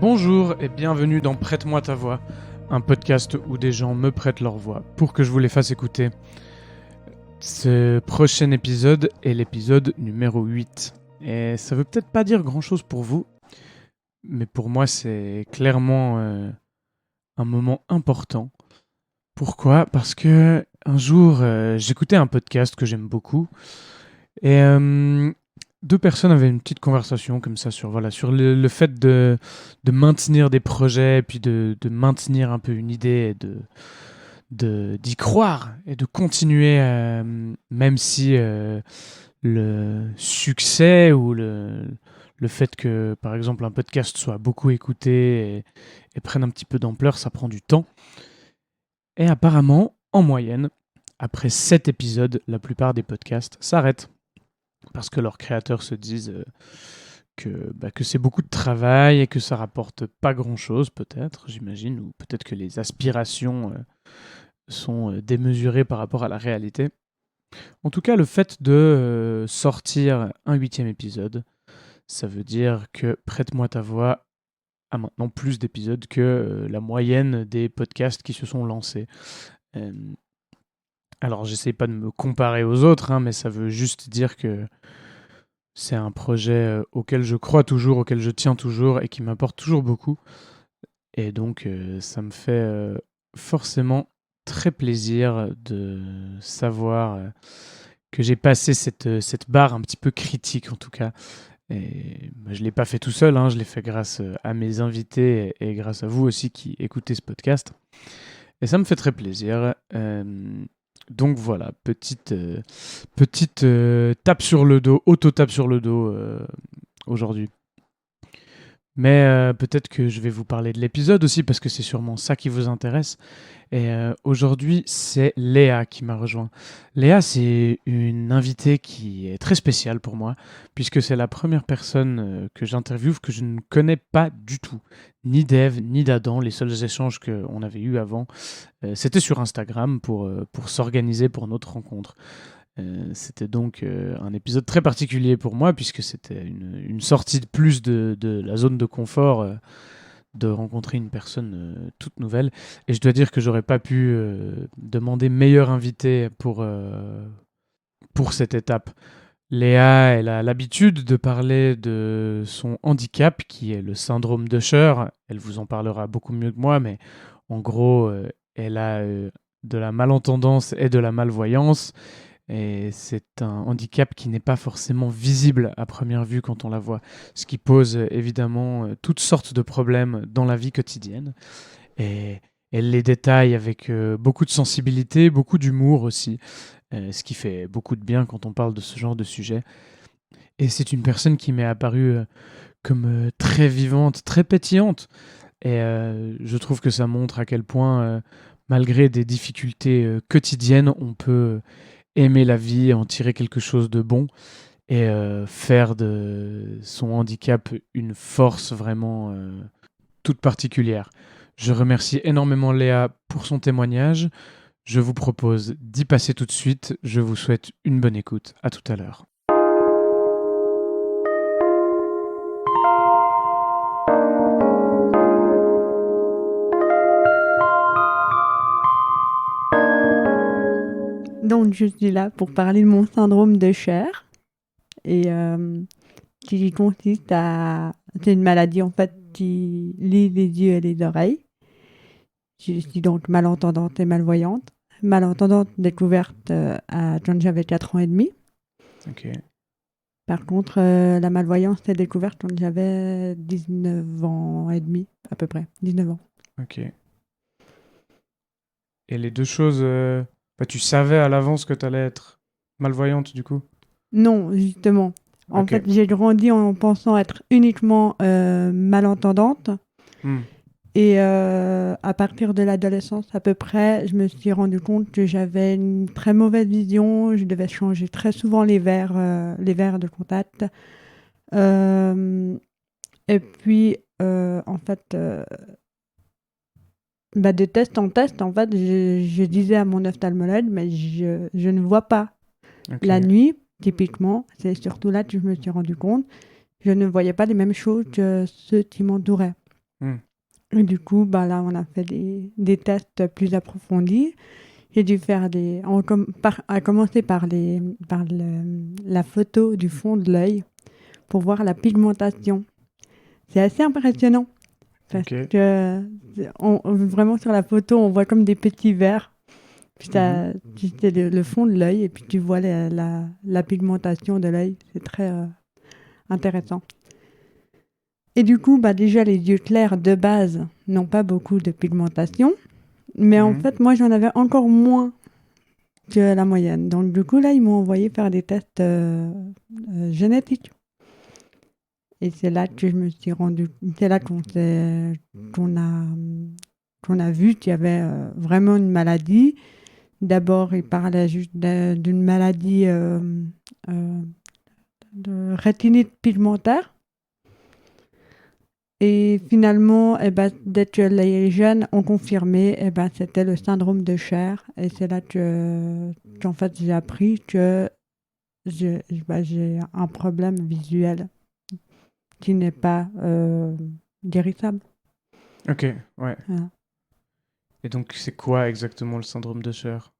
Bonjour et bienvenue dans Prête-moi ta voix, un podcast où des gens me prêtent leur voix pour que je vous les fasse écouter. Ce prochain épisode est l'épisode numéro 8. Et ça veut peut-être pas dire grand-chose pour vous, mais pour moi c'est clairement un moment important. Pourquoi ? Parce que un jour j'écoutais un podcast que j'aime beaucoup et deux personnes avaient une petite conversation comme ça sur le fait de maintenir des projets, puis de maintenir un peu une idée, et d'y croire et de continuer, même si le succès ou le fait que, par exemple, un podcast soit beaucoup écouté et prenne un petit peu d'ampleur, ça prend du temps. Et apparemment, en moyenne, après 7 épisodes, la plupart des podcasts s'arrêtent. Parce que leurs créateurs se disent que c'est beaucoup de travail et que ça rapporte pas grand-chose, peut-être, j'imagine, ou peut-être que les aspirations sont démesurées par rapport à la réalité. En tout cas, le fait de sortir un 8e épisode, ça veut dire que Prête-moi ta voix a maintenant plus d'épisodes que la moyenne des podcasts qui se sont lancés. Euh, alors, j'essaie pas de me comparer aux autres, mais ça veut juste dire que c'est un projet auquel je crois toujours, auquel je tiens toujours et qui m'apporte toujours beaucoup. Et donc, ça me fait forcément très plaisir de savoir que j'ai passé cette barre un petit peu critique en tout cas. Et je ne l'ai pas fait tout seul, je l'ai fait grâce à mes invités et grâce à vous aussi qui écoutez ce podcast. Et ça me fait très plaisir. Donc voilà, petite tape sur le dos, auto-tape sur le dos aujourd'hui. Mais peut-être que je vais vous parler de l'épisode aussi, parce que c'est sûrement ça qui vous intéresse. Et aujourd'hui, c'est Léa qui m'a rejoint. Léa, c'est une invitée qui est très spéciale pour moi, puisque c'est la première personne que j'interviewe que je ne connais pas du tout. Ni d'Ève, ni d'Adam. Les seuls échanges qu'on avait eus avant, c'était sur Instagram pour s'organiser pour notre rencontre. C'était donc un épisode très particulier pour moi, puisque c'était une sortie de plus de la zone de confort, de rencontrer une personne toute nouvelle. Et je dois dire que j'aurais pas pu demander meilleur invité pour cette étape. Léa, elle a l'habitude de parler de son handicap, qui est le syndrome d'Usher. Elle vous en parlera beaucoup mieux que moi, mais en gros, elle a de la malentendance et de la malvoyance. Et c'est un handicap qui n'est pas forcément visible à première vue quand on la voit, ce qui pose évidemment toutes sortes de problèmes dans la vie quotidienne. Et elle les détaille avec beaucoup de sensibilité, beaucoup d'humour aussi, ce qui fait beaucoup de bien quand on parle de ce genre de sujet. Et c'est une personne qui m'est apparue comme très vivante, très pétillante. Et je trouve que ça montre à quel point, malgré des difficultés quotidiennes, on peut aimer la vie, en tirer quelque chose de bon et faire de son handicap une force vraiment toute particulière. Je remercie énormément Léa pour son témoignage. Je vous propose d'y passer tout de suite. Je vous souhaite une bonne écoute. À tout à l'heure. Donc, je suis là pour parler de mon syndrome d'Usher et qui consiste à... C'est une maladie en fait qui lie les yeux et les oreilles. Je suis donc malentendante et malvoyante. Malentendante découverte quand j'avais 4 ans et demi. Ok. Par contre, la malvoyance est découverte quand j'avais 19 ans et demi, à peu près. 19 ans. Ok. Et les deux choses, tu savais à l'avance que tu allais être malvoyante du coup ? Non, justement. En Ok. fait, j'ai grandi en pensant être uniquement malentendante. Et à partir de l'adolescence à peu près, je me suis rendu compte que j'avais une très mauvaise vision. Je devais changer très souvent les verres de contact. Et puis, en fait, de test en test, en fait, je disais à mon ophtalmologue, mais je ne vois pas. Ok. La nuit, typiquement, c'est surtout là que je me suis rendu compte, je ne voyais pas les mêmes choses que ceux qui m'entouraient. Hmm. Et du coup, là, on a fait des tests plus approfondis. J'ai dû faire à commencer la photo du fond de l'œil pour voir la pigmentation. C'est assez impressionnant parce Ok. que vraiment sur la photo, on voit comme des petits verres. Puis c'est le fond de l'œil et puis tu vois la pigmentation de l'œil. C'est très intéressant. Et du coup, déjà, les yeux clairs de base n'ont pas beaucoup de pigmentation. Mais en fait, moi, j'en avais encore moins que la moyenne. Donc, du coup, là, ils m'ont envoyé faire des tests génétiques. Et c'est là que je me suis rendu... C'est là qu'on a vu qu'il y avait vraiment une maladie. D'abord, ils parlaient juste d'une maladie de rétinite pigmentaire. Et finalement, dès que les jeunes ont confirmé, c'était le syndrome de Cher. Et c'est là qu'en fait, j'ai appris que j'ai un problème visuel qui n'est pas guérissable. Ok, ouais. Voilà. Et donc, c'est quoi exactement le syndrome de Cher?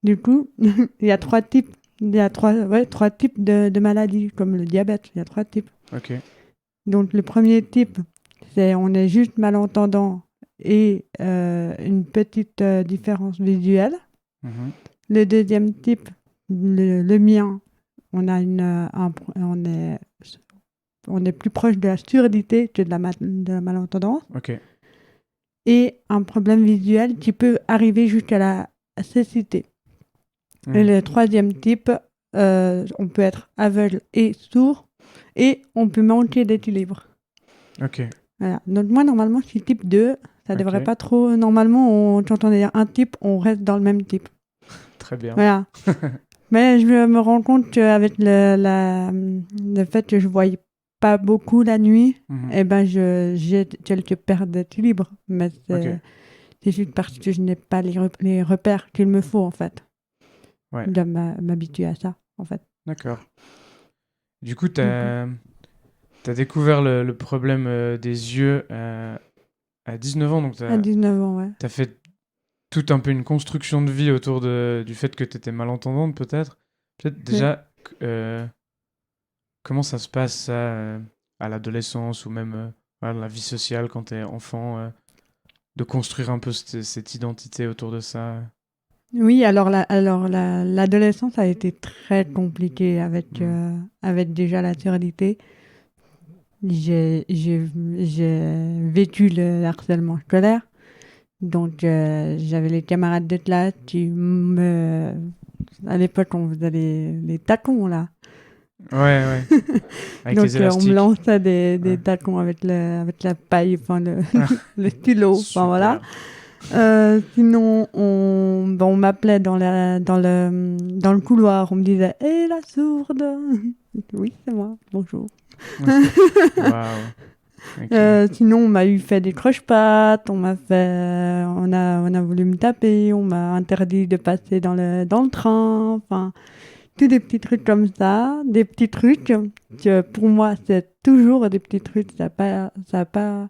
Du coup, il y a trois types. Il y a trois types de maladies, comme le diabète. Il y a trois types. Ok. Donc, le premier type, c'est on est juste malentendant et une petite différence visuelle. Mhm. Le deuxième type, le mien, on a on est plus proche de la surdité que de la malentendance. Ok. Et un problème visuel qui peut arriver jusqu'à la cécité. Mhm. Et le troisième type, on peut être aveugle et sourd et on peut manquer d'équilibre. Ok. Voilà. Donc moi, normalement, je suis type 2. Ça devrait Ok. pas trop... Normalement, quand on est un type, on reste dans le même type. Très bien. Voilà. Mais je me rends compte qu'avec le fait que je ne voyais pas beaucoup la nuit, Mhm. j'ai quelques pertes d'équilibre. Mais Ok. c'est juste parce que je n'ai pas les repères qu'il me faut, en fait. Ouais. Je dois m'habituer à ça, en fait. D'accord. Du coup, Du coup, t'as découvert le problème des yeux à 19 ans, donc à 19 ans, ouais. t'as fait tout un peu une construction de vie autour du fait que t'étais malentendante, peut-être. Peut-être Ouais. déjà, comment ça se passe, ça, à l'adolescence ou même voilà, dans la vie sociale quand t'es enfant, de construire un peu cette identité autour de ça. Oui, alors l'adolescence a été très compliquée avec déjà la surdité. J'ai vécu le harcèlement scolaire. Donc, j'avais les camarades de classe qui à l'époque, on faisait les tacons, là. Ouais, ouais. Avec les Donc, on me élastiques. lançait des Ouais. tacons avec la paille, enfin, Ah, le stylo, enfin, voilà. super. Sinon, on m'appelait dans le couloir, on me disait «Eh, la sourde!» Oui, c'est moi, bonjour. Waouh. Ok. Sinon, on m'a fait des croche-pattes, on a voulu me taper, on m'a interdit de passer dans le train, enfin, tous des petits trucs comme ça, des petits trucs que pour moi, c'est toujours des petits trucs, ça a pas...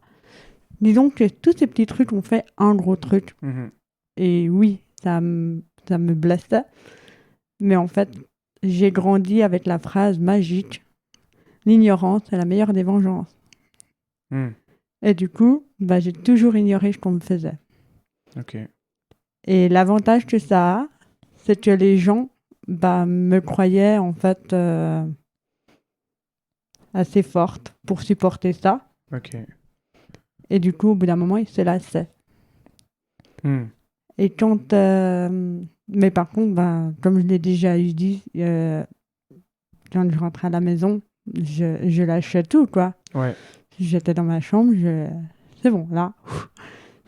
Disons que tous ces petits trucs ont fait un gros truc. Mhm. Et oui, ça me blessait. Mais en fait, j'ai grandi avec la phrase magique «L'ignorance est la meilleure des vengeances». Mhm. Et du coup, j'ai toujours ignoré ce qu'on me faisait. Ok. Et l'avantage que ça a, c'est que les gens me croyaient en fait assez forte pour supporter ça. Ok. Et du coup, au bout d'un moment, ils se lassaient. Mhm. Et quand... mais par contre, comme je l'ai déjà dit, quand je rentrais à la maison, je lâchais tout, quoi. Ouais. J'étais dans ma chambre, c'est bon, là.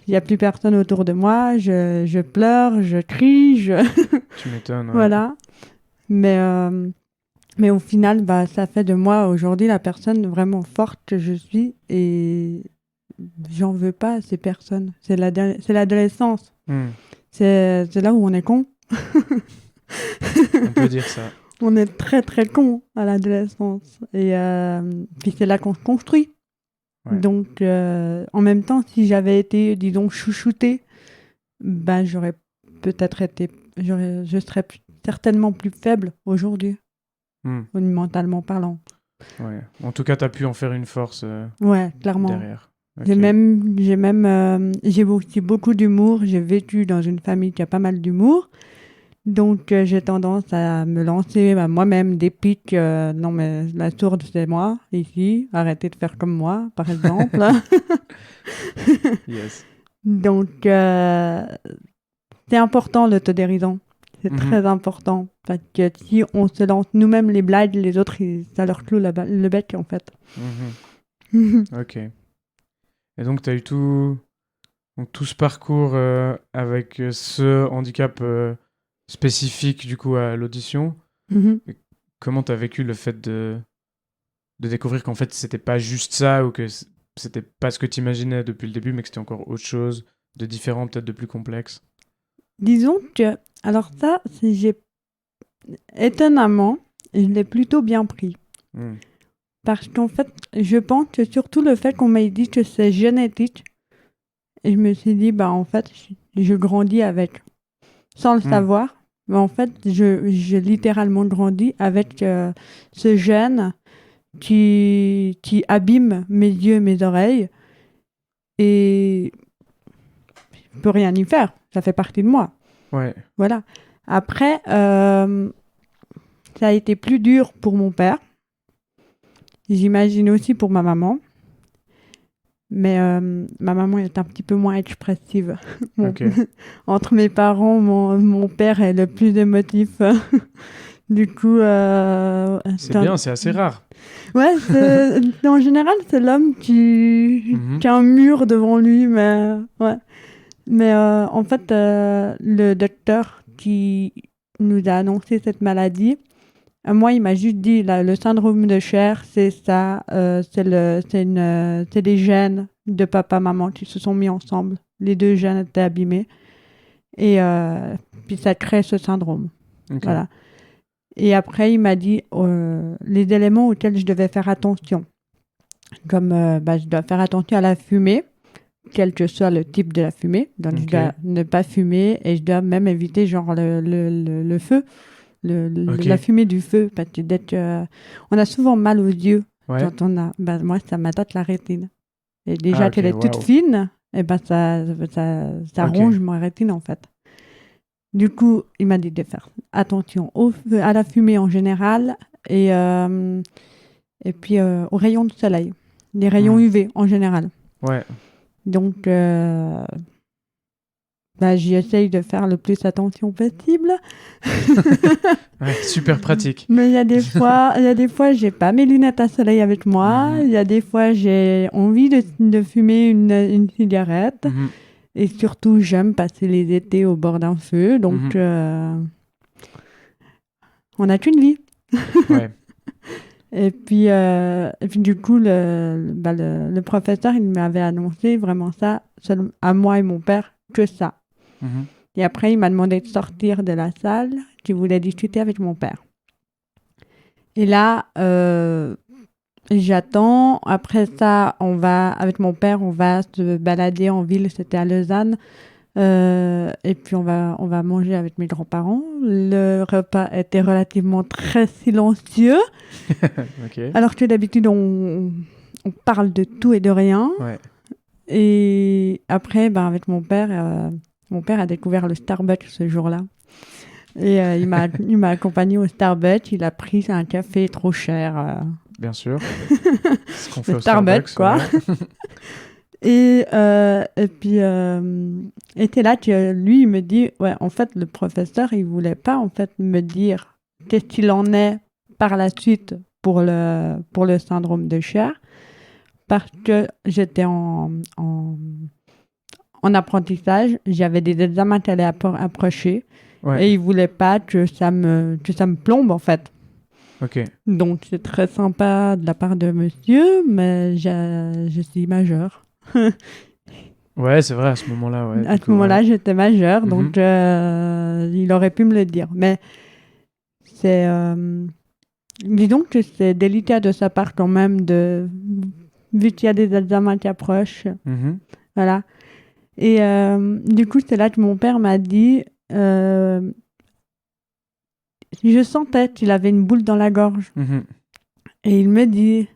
Il n'y a plus personne autour de moi, je pleure, je crie, Tu m'étonnes, ouais. voilà. Mais au final, ça fait de moi aujourd'hui la personne vraiment forte que je suis et j'en veux pas à ces personnes. C'est l'adolescence. Mhm. C'est là où on est con. On peut dire ça. On est très très con à l'adolescence. Et puis c'est là qu'on se construit. Ouais. Donc, en même temps, si j'avais été, disons, chouchoutée, ben, je serais certainement plus faible aujourd'hui, Hmm. mentalement parlant. Ouais. En tout cas, tu as pu en faire une force Ouais, clairement. derrière. Ok. J'ai aussi beaucoup d'humour. J'ai vécu dans une famille qui a pas mal d'humour. Donc, j'ai tendance à me lancer à moi-même des pics. Non, mais la sourde, c'est moi, ici. Arrêtez de faire comme moi, par exemple. Yes. Donc, c'est important l'autodérision. C'est Mhm. très important. Parce que si on se lance nous-mêmes les blagues, les autres, ça leur cloue le bec, en fait. Mhm. Ok. Et donc, tu as eu tout ce parcours avec ce handicap spécifique, du coup, à l'audition. Mhm. Comment tu as vécu le fait de découvrir qu'en fait, c'était pas juste ça ou que c'était pas ce que tu imaginais depuis le début, mais que c'était encore autre chose de différent, peut-être de plus complexe? Disons que, alors ça, étonnamment, je l'ai plutôt bien pris. Hmm. Parce qu'en fait, je pense que surtout le fait qu'on m'ait dit que c'est génétique, et je me suis dit, bah en fait, je grandis avec, sans le Hmm. savoir. Mais en fait, j'ai littéralement grandi avec ce gène qui abîme mes yeux et mes oreilles. Et je peux rien y faire. Ça fait partie de moi. Ouais. Voilà. Après, ça a été plus dur pour mon père. J'imagine aussi pour ma maman. Mais ma maman est un petit peu moins expressive. Ok. Entre mes parents, mon père est le plus émotif. Du coup, C'est bien, c'est assez rare. Ouais, en général, c'est l'homme Mhm. qui a un mur devant lui. Mais, ouais. Mais en fait, le docteur qui nous a annoncé cette maladie, moi, il m'a juste dit, là, le syndrome de Cher, c'est ça, c'est des gènes de papa-maman qui se sont mis ensemble. Les deux gènes étaient abîmés. Et puis ça crée ce syndrome. Ok. Voilà. Et après, il m'a dit les éléments auxquels je devais faire attention. Comme je dois faire attention à la fumée, quel que soit le type de la fumée. Donc, je Ok. dois ne pas fumer et je dois même éviter genre le feu. Ok. La fumée du feu, parce que on a souvent mal aux yeux Ouais. quand on a. Moi, ça m'attaque la rétine. Et déjà Ah, ok, qu'elle est toute waouh. fine, et ça Ok. ronge ma rétine en fait. Du coup, il m'a dit de faire attention au feu, à la fumée en général et puis aux rayons de soleil, les rayons Hmm. UV en général. Ouais. Donc, j'y essaye de faire le plus attention possible. Ouais, super pratique. Mais il y a des fois, j'ai pas mes lunettes à soleil avec moi. Mhm. Il y a des fois, j'ai envie de fumer une cigarette. Mhm. Et surtout, j'aime passer les étés au bord d'un feu. Donc, Mhm. on n'a qu'une vie. Ouais. Et puis, du coup, le professeur, il m'avait annoncé vraiment ça, à moi et mon père, que ça. Mhm. Et après, il m'a demandé de sortir de la salle, qu'il voulait discuter avec mon père. Et là, j'attends. Après ça, avec mon père, on va se balader en ville. C'était à Lausanne. Et puis, on va manger avec mes grands-parents. Le repas était relativement très silencieux. Ok. Alors que d'habitude, on parle de tout et de rien. Ouais. Et après, avec mon père a découvert le Starbucks ce jour-là. Et il m'a accompagné au Starbucks. Il a pris un café trop cher. Bien sûr. Ce qu'on fait Le au Starbucks, Starbucks, quoi. ouais. Et puis, c'est là que lui, il me dit, ouais, en fait, le professeur, il voulait pas, en fait, me dire qu'est-ce qu'il en est par la suite pour le syndrome de Cher, parce que j'étais en apprentissage, j'avais des examens qui allaient approcher, Ouais. et il voulait pas que ça me plombe, en fait. Ok. Donc, c'est très sympa de la part de monsieur, mais je suis majeure. Ouais, c'est vrai, à ce moment-là, ouais. À du ce coup, moment-là, ouais. j'étais majeure, Mhm. donc il aurait pu me le dire. Mais disons que c'est délicat de sa part quand même de vu qu'il y a des examens qui approchent. Mhm. Voilà. Et du coup, c'est là que mon père m'a dit, je sentais qu'il avait une boule dans la gorge. Mhm. Et il me dit,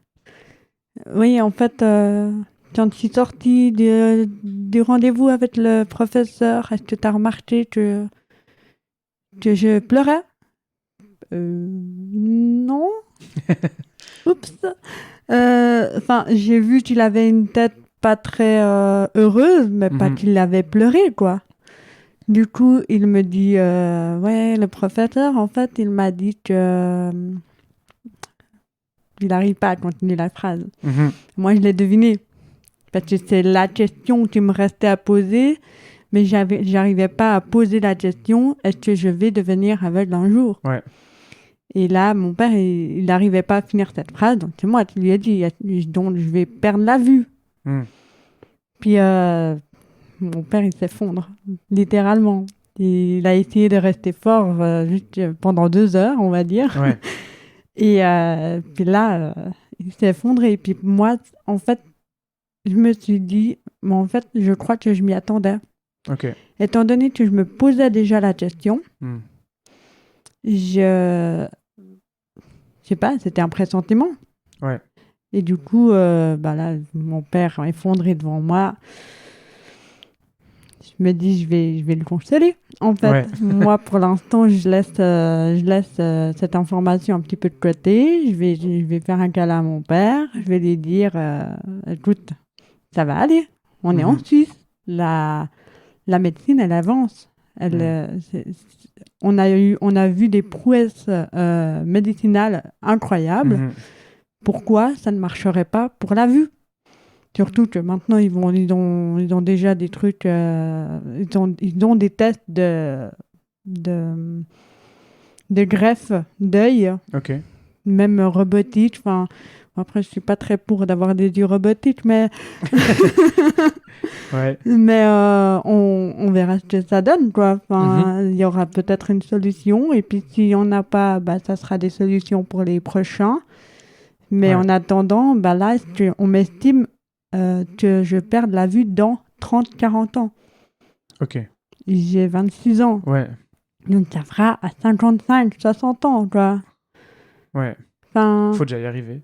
oui, en fait, quand je suis sortie du rendez-vous avec le professeur, est-ce que tu as remarqué que je pleurais? Non. Oups. Enfin, j'ai vu qu'il avait une tête pas très heureuse, mais pas Mhm. qu'il avait pleuré, quoi. Du coup, il me dit, ouais, le professeur, en fait, il m'a dit que il n'arrive pas à continuer la phrase. Mhm. Moi, je l'ai deviné, parce que c'est la question qui me restait à poser, mais j'arrivais pas à poser la question, est-ce que je vais devenir aveugle un jour? Ouais. Et là, mon père, il n'arrivait pas à finir cette phrase, donc c'est moi qui lui ai dit, donc je vais perdre la vue. Mhm. Puis mon père, il s'effondre, littéralement. Il a essayé de rester fort juste pendant 2 heures, on va dire. Ouais. Et puis là, il s'est effondré. Et puis moi, en fait, je me suis dit, mais en fait, je crois que je m'y attendais. Ok. Étant donné que je me posais déjà la question, Mhm. je sais pas, c'était un pressentiment. Ouais. Et du coup, bah là, mon père effondré devant moi. Je me dis, je vais le consoler. En fait, Ouais. moi, pour l'instant, je laisse cette information un petit peu de côté. Je vais faire un câlin à mon père. Je vais lui dire, écoute, ça va aller. On est en Mhm. Suisse. La médecine, elle avance. On a vu des prouesses médicinales incroyables. Mhm. Pourquoi ça ne marcherait pas pour la vue? Surtout que maintenant, ils ont déjà des trucs, ils ont des tests de greffe d'œil, Ok. même robotique. Enfin, après, je suis pas très pour d'avoir des yeux robotiques, mais, Ouais. mais on verra ce que ça donne, quoi. Enfin, il y aura peut-être une solution, et puis s'il n'y en a pas, bah, ça sera des solutions pour les prochains. Mais Ouais. en attendant, bah là, on m'estime que je perde la vue dans 30-40 ans. Ok. J'ai 26 ans. Ouais. Donc ça fera à 55-60 ans, quoi. Ouais. Enfin, Faut déjà y arriver.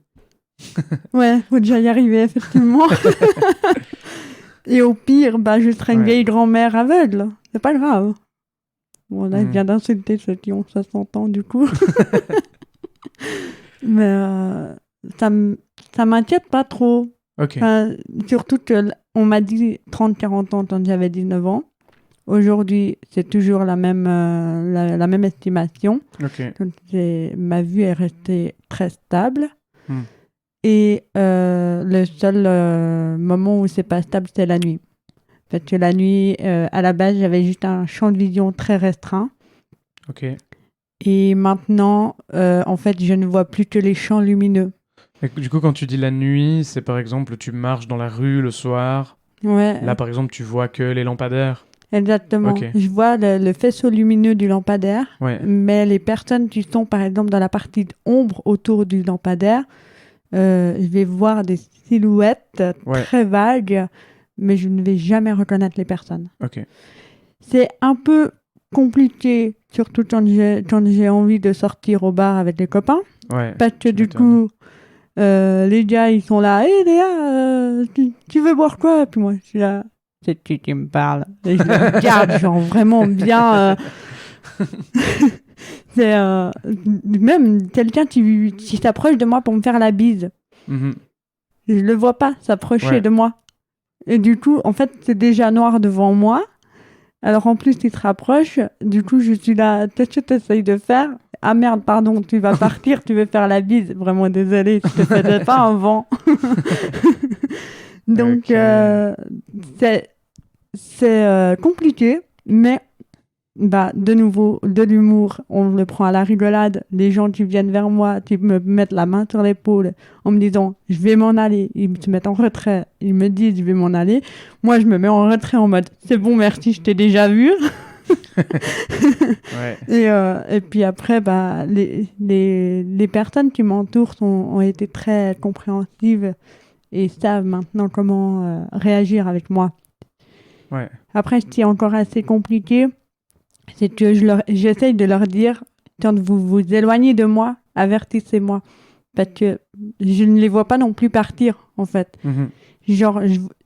ouais, faut déjà y arriver, effectivement. Et au pire, bah, je serai une Ouais. vieille grand-mère aveugle. C'est pas grave. Bon, là, je Mhm. viens d'insulter ceux qui ont 60 ans, du coup. Mais ça m'inquiète pas trop. Ok. Enfin, surtout que on m'a dit 30-40 ans quand j'avais 19 ans. Aujourd'hui, c'est toujours la même estimation. Ok. Donc, ma vue est restée très stable. Hmm. Et le seul moment où c'est pas stable, c'est la nuit. Parce que la nuit, à la base, j'avais juste un champ de vision très restreint. Ok. Et maintenant, en fait, je ne vois plus que les champs lumineux. Et du coup, quand tu dis la nuit, c'est par exemple, tu marches dans la rue le soir. Ouais, Là, par exemple, tu vois que les lampadaires. exactement. Ok. Je vois le faisceau lumineux du lampadaire, Ouais. mais les personnes qui sont, par exemple, dans la partie ombre autour du lampadaire, je vais voir des silhouettes Ouais. très vagues, mais je ne vais jamais reconnaître les personnes. Ok. C'est un peu compliqué, surtout quand j'ai envie de sortir au bar avec les copains, Ouais. parce que Tu du m'étonnes. coup, les gars, ils sont là, hé Léa, tu veux boire quoi? Puis moi, je suis là, c'est qui me parle? Et je le regarde, genre vraiment bien. C'est même quelqu'un qui s'approche de moi pour me faire la bise. Mhm. Je le vois pas s'approcher Ouais. de moi. Et du coup, en fait, c'est déjà noir devant moi. Alors en plus, il se rapproche. Du coup, je suis là, qu'est-ce que tu essayes de faire? Ah merde, pardon, tu vas partir, tu veux faire la bise. Vraiment désolée, je te faisais pas un vent. Donc, Ok. c'est compliqué, mais bah, de nouveau, de l'humour, on le prend à la rigolade. Les gens qui viennent vers moi, qui me mettent la main sur l'épaule en me disant « je vais m'en aller », ils se mettent en retrait, ils me disent « je vais m'en aller ». Moi, je me mets en retrait en mode « c'est bon, merci, je t'ai déjà vu ». Ouais. Et puis après, bah, les personnes qui m'entourent ont été très compréhensives et savent maintenant comment réagir avec moi. Ouais. Après, ce qui est encore assez compliqué, c'est que j'essaye de leur dire, quand vous vous éloignez de moi, avertissez-moi. Parce que je ne les vois pas non plus partir, en fait. Mhm. Genre,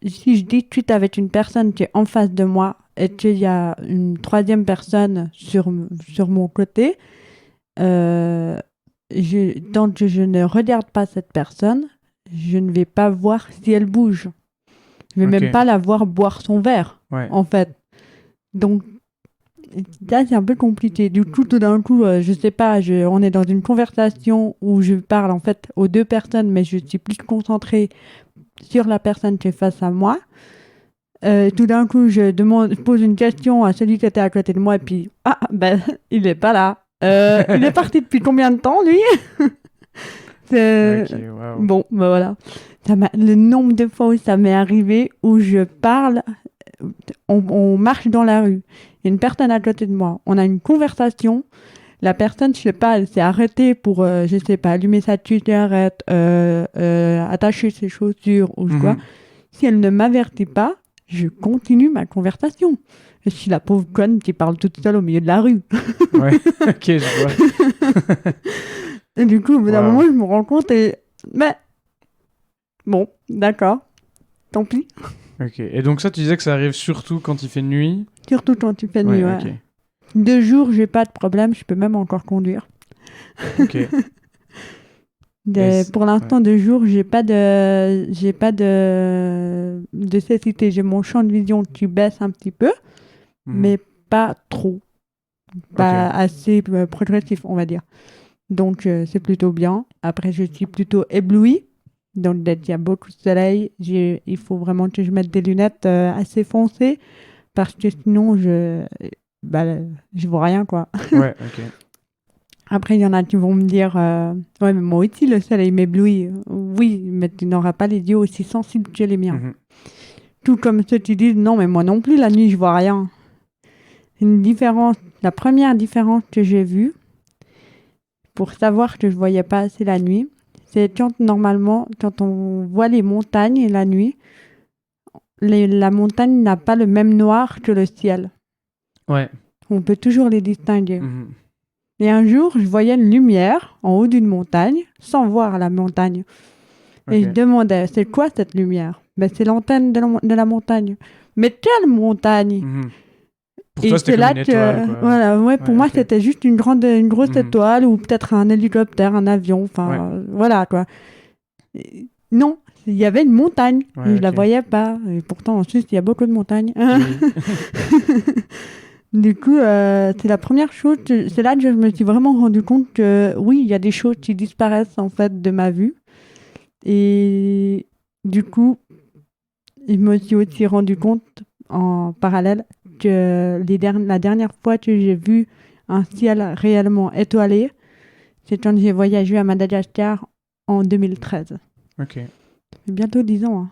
si je discute avec une personne qui est en face de moi et qu'il y a une troisième personne sur mon côté, tant que je ne regarde pas cette personne, je ne vais pas voir si elle bouge. Je vais Ok. même pas la voir boire son verre, Ouais. en fait. Donc, là, c'est un peu compliqué. Du coup, tout d'un coup, je sais pas, on est dans une conversation où je parle, en fait, aux deux personnes, mais je suis plus concentrée sur la personne qui est face à moi. Tout d'un coup, je pose une question à celui qui était à côté de moi, et puis, ben, il est pas là. Il est parti depuis combien de temps, lui? Ok, waouh. Bon, ben voilà. Le nombre de fois où ça m'est arrivé, où je parle, on marche dans la rue, il y a une personne à côté de moi, on a une conversation, la personne, je sais pas, elle s'est arrêtée pour, je sais pas, allumer sa cigarette, attacher ses chaussures ou quoi. Si elle ne m'avertit pas, je continue ma conversation. Je suis la pauvre conne qui parle toute seule au milieu de la rue. Ouais, ok, je vois. Et du coup, au bout d'un Wow. moment, je me rends compte et... Mais bon, d'accord. Tant pis. Ok. Et donc ça, tu disais que ça arrive surtout quand il fait nuit. Surtout quand tu fais nuit, ouais. Ok. De jour, j'ai pas de problème. Je peux même encore conduire. Ok. Pour l'instant, de jour, j'ai pas de cécité. J'ai mon champ de vision qui baisse un petit peu, mais pas trop. Pas assez progressif, on va dire. Donc, c'est plutôt bien. Après, je suis plutôt éblouie. Donc, dès qu'il y a beaucoup de soleil, il faut vraiment que je mette des lunettes assez foncées parce que sinon, je vois rien, quoi. Ouais, ok. Après, il y en a qui vont me dire ouais, mais moi aussi, le soleil m'éblouit. Oui, mais tu n'auras pas les yeux aussi sensibles que les miens. Tout comme ceux qui disent non, mais moi non plus, la nuit, je vois rien. Une différence, la première différence que j'ai vue pour savoir que je voyais pas assez la nuit, c'est normalement, quand on voit les montagnes la nuit, la montagne n'a pas le même noir que le ciel. Ouais. On peut toujours les distinguer. Et un jour, je voyais une lumière en haut d'une montagne, sans voir la montagne. Et je demandais, c'est quoi cette lumière? Ben, c'est l'antenne de la montagne. Mais quelle montagne? Pour toi, c'était comme une étoile, quoi. Voilà, ouais, pour moi, c'était juste une grosse étoile ou peut-être un hélicoptère, un avion, enfin, voilà, quoi. Et non, il y avait une montagne, je la voyais pas. Et pourtant, en Suisse, il y a beaucoup de montagnes. Du coup, c'est la première chose, c'est là que je me suis vraiment rendu compte que oui, il y a des choses qui disparaissent en fait de ma vue. Et du coup, je me suis aussi rendu compte en parallèle que la dernière fois que j'ai vu un ciel réellement étoilé, c'est quand j'ai voyagé à Madagascar en 2013. Ok. C'est bientôt 10 ans.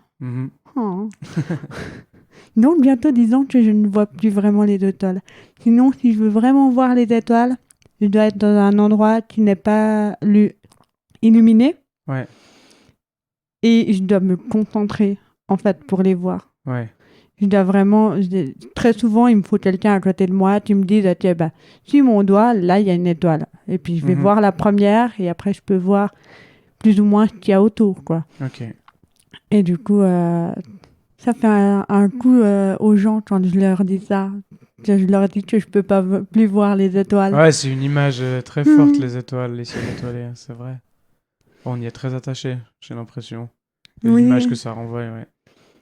Donc, bientôt 10 ans que je ne vois plus vraiment les étoiles. Sinon, si je veux vraiment voir les étoiles, je dois être dans un endroit qui n'est pas illuminé. Ouais. Et je dois me concentrer, en fait, pour les voir. Ouais. Je dois vraiment... Très souvent, il me faut quelqu'un à côté de moi qui me dise, ok, bah, sur mon doigt, là, il y a une étoile. Et puis, je vais voir la première et après, je peux voir plus ou moins ce qu'il y a autour, quoi. Ok. Et du coup... ça fait un coup aux gens quand je leur dis ça. Que je leur dis que je peux pas plus voir les étoiles. Ouais, c'est une image très forte, les étoiles, les ciels étoilés, c'est vrai. On y est très attaché, j'ai l'impression. L'image que ça renvoie, ouais.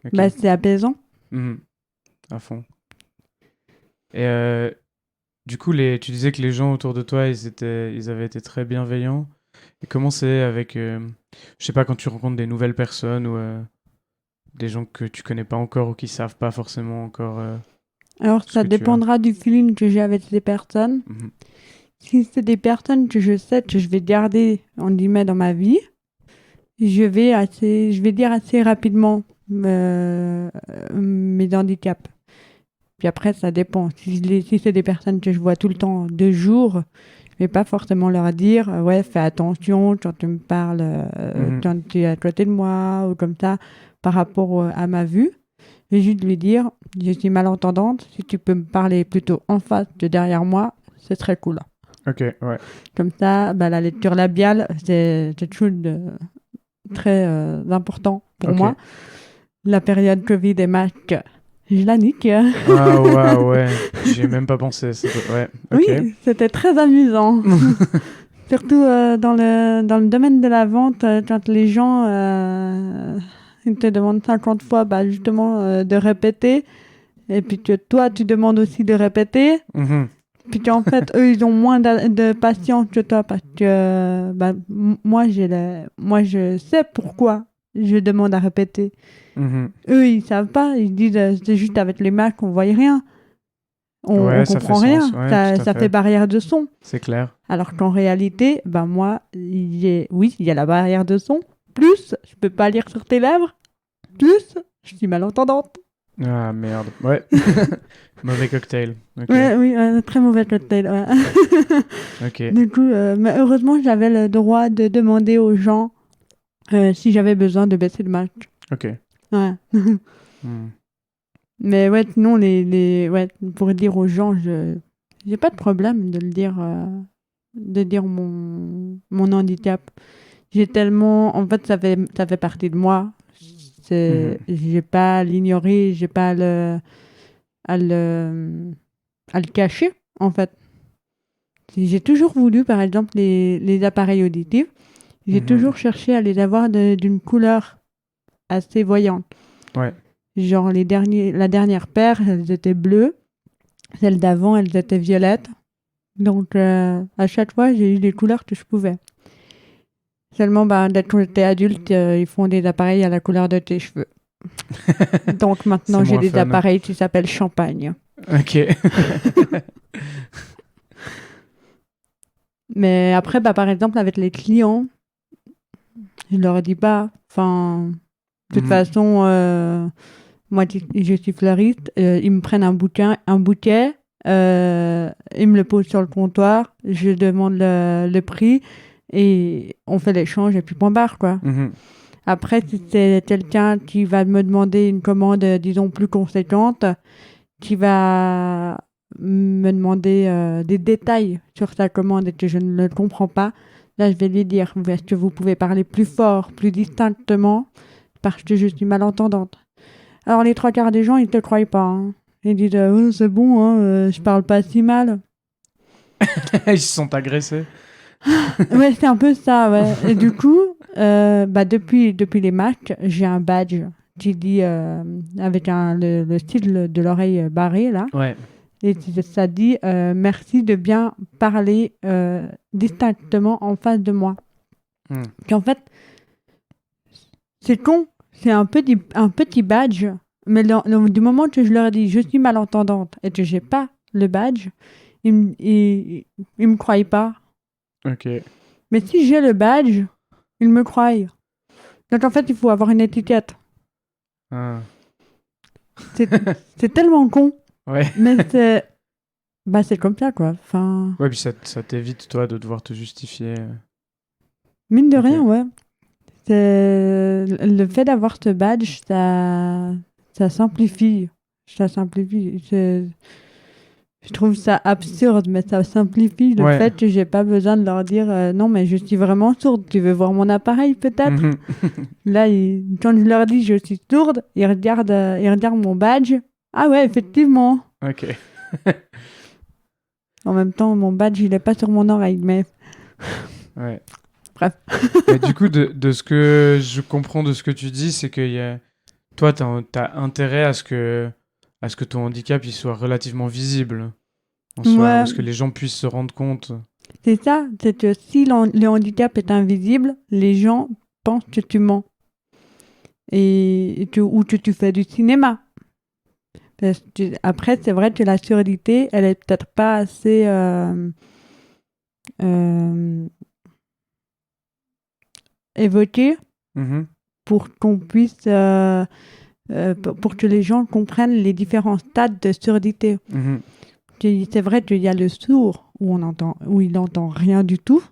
Okay. Bah, c'est apaisant. À fond. Et du coup, tu disais que les gens autour de toi, ils avaient été très bienveillants. Et comment c'est avec, je sais pas, quand tu rencontres des nouvelles personnes ou des gens que tu connais pas encore ou qui savent pas forcément encore. Alors, ça dépendra du feeling que j'ai avec ces personnes. Si c'est des personnes que je sais que je vais garder, on guillemets, dans ma vie, je vais dire assez rapidement mes handicaps. Puis après, ça dépend. Si c'est des personnes que je vois tout le temps, 2 jours, mais pas forcément leur dire ouais, fais attention quand tu me parles, quand tu es à côté de moi ou comme ça, par rapport à ma vue. Et juste lui dire, je suis malentendante, si tu peux me parler plutôt en face que derrière moi, ce serait cool. Ok, ouais. Comme ça, la lecture labiale, c'est quelque chose de très important pour moi. La période Covid et masque, je la nique. Ah ouais, j'y ai même pas pensé. Ouais, ok. Oui, c'était très amusant. Surtout dans le domaine de la vente, quand les gens ils te demandent 50 fois justement de répéter, et puis que toi tu demandes aussi de répéter, puis qu'en fait eux ils ont moins de patience que toi parce que moi je sais pourquoi je demande à répéter. Eux ils savent pas, ils disent c'est juste avec les Macs on voyait rien. On comprend rien, ouais, ça fait barrière de son. C'est clair. Alors qu'en réalité, moi, il y a la barrière de son, plus je peux pas lire sur tes lèvres, plus je suis malentendante. Ah merde, ouais. Mauvais cocktail. Okay. Ouais, oui, très mauvais cocktail. Ouais. Ok. Du coup, mais heureusement, j'avais le droit de demander aux gens si j'avais besoin de baisser le masque. Ok. Ouais. Mais ouais, sinon, ouais, pour dire aux gens, j'ai pas de problème de le dire, de dire mon handicap. J'ai tellement, en fait, ça fait partie de moi. J'ai pas à l'ignorer, j'ai pas à le cacher, en fait. J'ai toujours voulu, par exemple, les appareils auditifs, j'ai toujours cherché à les avoir d'une couleur assez voyante. Ouais. Genre, la dernière paire, elles étaient bleues. Celles d'avant, elles étaient violettes. Donc, à chaque fois, j'ai eu les couleurs que je pouvais. Seulement, dès que tu es adulte, ils font des appareils à la couleur de tes cheveux. Donc, maintenant, j'ai des appareils qui s'appellent champagne. Ok. Mais après, par exemple, avec les clients, je leur dis pas. Enfin, de toute façon, moi, je suis fleuriste. Ils me prennent un bouquet, ils me le posent sur le comptoir. Je demande le prix et on fait l'échange et puis point barre, quoi. Après, si c'est quelqu'un qui va me demander une commande, disons, plus conséquente, qui va me demander des détails sur sa commande et que je ne le comprends pas, là, je vais lui dire, est-ce que vous pouvez parler plus fort, plus distinctement, parce que je suis malentendante. Alors, les 3/4 des gens, ils ne te croient pas. Hein. Ils disent, c'est bon, hein, je parle pas si mal. Ils se sont agressés. Ouais, c'est un peu ça, ouais. Et du coup, depuis les Macs, j'ai un badge qui dit, avec le style de l'oreille barrée, là. Ouais. Et ça dit, merci de bien parler distinctement en face de moi. Puis en fait, c'est con, c'est un petit badge, mais du moment que je leur dis je suis malentendante et que j'ai pas le badge, ils me croient pas. Ok. Mais si j'ai le badge, ils me croient. Donc en fait, il faut avoir une étiquette. Ah. C'est tellement con. Ouais. Mais c'est comme ça, quoi. Enfin... Ouais, puis ça t'évite, toi, de devoir te justifier. Mine de rien, ouais. Le fait d'avoir ce badge, ça simplifie. Ça simplifie. Je trouve ça absurde, mais ça simplifie le fait que j'ai pas besoin de leur dire non, mais je suis vraiment sourde. Tu veux voir mon appareil, peut-être? Là, quand je leur dis je suis sourde, ils regardent mon badge. Ah ouais, effectivement. Ok. En même temps, mon badge, il est pas sur mon oreille, mais... Ouais. Bref. Mais du coup, de ce que je comprends de ce que tu dis, c'est que toi, t'as intérêt à ce que ton handicap il soit relativement visible en soi, parce que les gens puissent se rendre compte. C'est ça, c'est que si le handicap est invisible, les gens pensent que tu mens. Ou que tu fais du cinéma. Parce que, après, c'est vrai que la surdité, elle est peut-être pas assez évoquée pour qu'on puisse, pour que les gens comprennent les différents stades de surdité. c'est vrai qu'il y a le sourd où il n'entend rien du tout.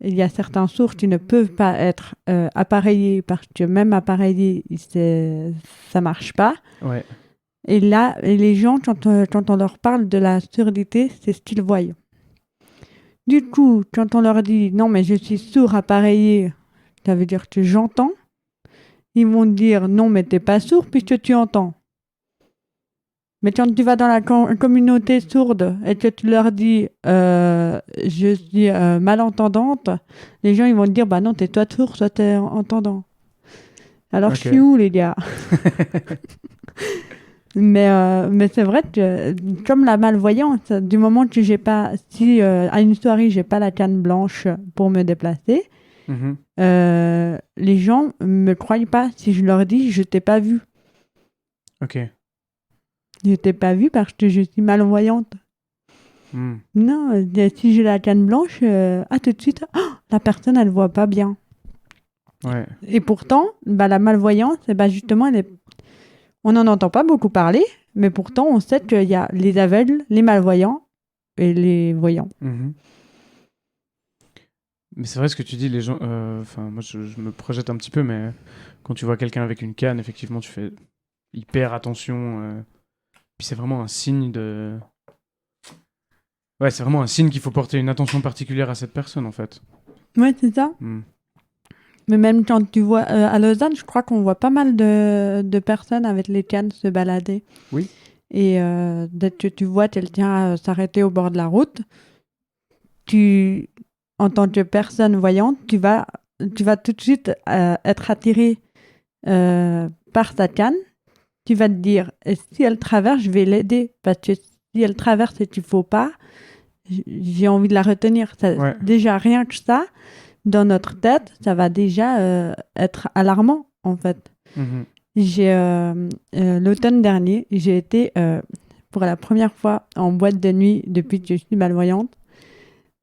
Il y a certains sourds qui ne peuvent pas être appareillés parce que même appareillés, ça marche pas. Ouais. Et là, les gens, quand on leur parle de la surdité, c'est ce qu'ils voient. Du coup, quand on leur dit « Non, mais je suis sourd appareillé », ça veut dire que j'entends. Ils vont dire « Non, mais t'es pas sourd puisque tu entends ». Mais quand tu vas dans la communauté sourde et que tu leur dis je suis malentendante, les gens ils vont te dire bah non, t'es toi sourd, soit t'es entendant. Alors je suis où les gars? Mais c'est vrai que comme la malvoyance, du moment que j'ai pas, si à une soirée j'ai pas la canne blanche pour me déplacer, les gens me croient pas si je leur dis je t'ai pas vu. Ok. Je t'ai pas vu parce que je suis malvoyante. Non, si j'ai la canne blanche, tout de suite, la personne, elle voit pas bien. Ouais. Et pourtant, la malvoyance, justement, on n'en entend pas beaucoup parler, mais pourtant, on sait qu'il y a les aveugles, les malvoyants et les voyants. Mais c'est vrai ce que tu dis, les gens... moi, je me projette un petit peu, mais quand tu vois quelqu'un avec une canne, effectivement, tu fais hyper attention... Puis c'est vraiment un signe de... Ouais, c'est vraiment un signe qu'il faut porter une attention particulière à cette personne, en fait. Ouais, c'est ça. Mais même quand tu vois... à Lausanne, je crois qu'on voit pas mal de personnes avec les cannes se balader. Oui. Et dès que tu vois quelqu'un s'arrêter au bord de la route, en tant que personne voyante, tu vas tout de suite être attiré par ta canne. Tu vas te dire, si elle traverse, je vais l'aider. Parce que si elle traverse et qu'il ne faut pas, j'ai envie de la retenir. Ouais. Déjà, rien que ça, dans notre tête, ça va déjà être alarmant, en fait. L'automne dernier, j'ai été pour la première fois en boîte de nuit depuis que je suis malvoyante.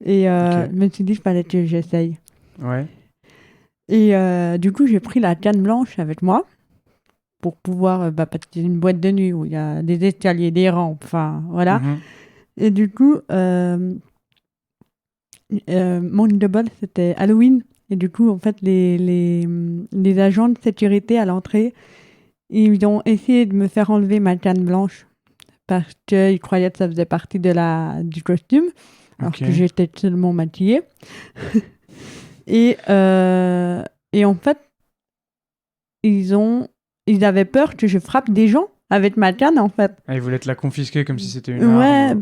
Et je me suis dit, il fallait que j'essaye. Ouais. Et du coup, j'ai pris la canne blanche avec moi pour pouvoir, parce que c'est une boîte de nuit où il y a des escaliers, des rampes, enfin, voilà. Et du coup, mon double, c'était Halloween. Et du coup, en fait, les agents de sécurité à l'entrée, ils ont essayé de me faire enlever ma canne blanche parce qu'ils croyaient que ça faisait partie du costume, alors que j'étais seulement maquillée. Et en fait, ils avaient peur que je frappe des gens avec ma canne, en fait. Ah, ils voulaient te la confisquer comme si c'était une arme.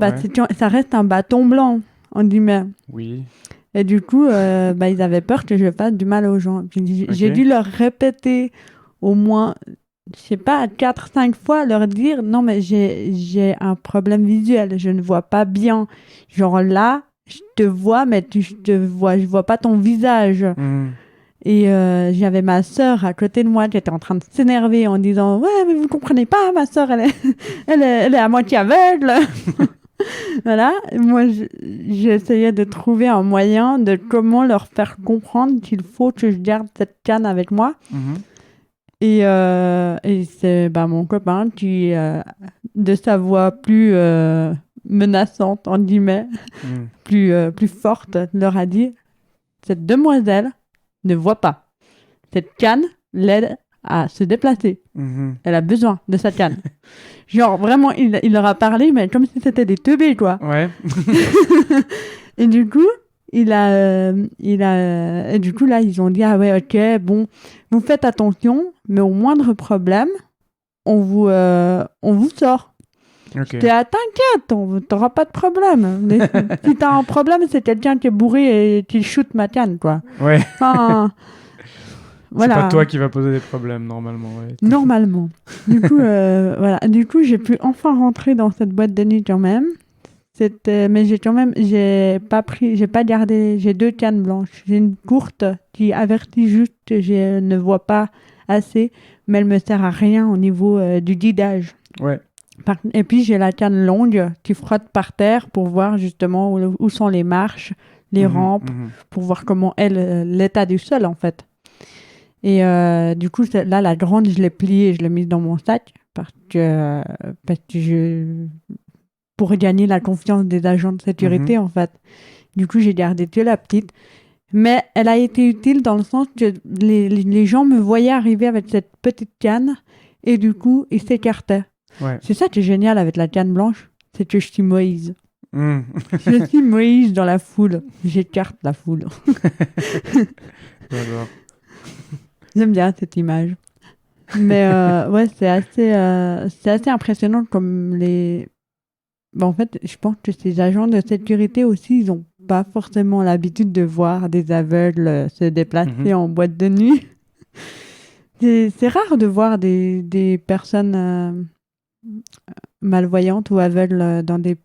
Ça reste un bâton blanc, on dit même. Oui. Et du coup, ils avaient peur que je fasse du mal aux gens. Puis j'ai dû leur répéter au moins, je sais pas, 4-5 fois, leur dire, non, mais j'ai un problème visuel, je ne vois pas bien. Genre là, je te vois, mais je vois pas ton visage. Et j'avais ma sœur à côté de moi qui était en train de s'énerver en disant « Ouais, mais vous comprenez pas, ma sœur, elle est à moitié aveugle !» Voilà. Et moi, j'essayais de trouver un moyen de comment leur faire comprendre qu'il faut que je garde cette canne avec moi. Et c'est mon copain qui, de sa voix plus menaçante, en guillemets, plus forte, leur a dit « Cette demoiselle ne voit pas. Cette canne l'aide à se déplacer. Elle a besoin de sa canne. » Genre, vraiment, il leur a parlé, mais comme si c'était des teubés, quoi. Ouais. Et du coup, et du coup, là, ils ont dit, ah ouais, ok, bon, vous faites attention, mais au moindre problème, on vous sort. T'inquiète, t'auras pas de problème. Si t'as un problème, c'est quelqu'un qui est bourré et qui shoot ma canne, quoi. Ouais. Enfin, voilà. C'est pas toi qui va poser des problèmes, normalement. Ouais. Normalement. Du coup, voilà. Du coup, j'ai pu enfin rentrer dans cette boîte de nuit quand même. Mais j'ai pas gardé, j'ai 2 cannes blanches. J'ai une courte qui avertit juste que je ne vois pas assez, mais elle me sert à rien au niveau du guidage. Ouais. Et puis, j'ai la canne longue qui frotte par terre pour voir justement où sont les marches, les rampes, pour voir comment est l'état du sol, en fait. Et du coup, là, la grande, je l'ai pliée et je l'ai mise dans mon sac parce que pour gagner la confiance des agents de sécurité, en fait. Du coup, j'ai gardé que la petite. Mais elle a été utile dans le sens que les gens me voyaient arriver avec cette petite canne et du coup, ils s'écartaient. Ouais. C'est ça qui est génial avec la canne blanche, c'est que je suis Moïse. Mm. Je suis Moïse dans la foule. J'écarte la foule. J'adore. J'aime bien cette image. Mais ouais, c'est assez impressionnant comme les... Ben, en fait, je pense que ces agents de sécurité aussi, ils n'ont pas forcément l'habitude de voir des aveugles se déplacer en boîte de nuit. C'est rare de voir des personnes malvoyantes ou aveugles dans des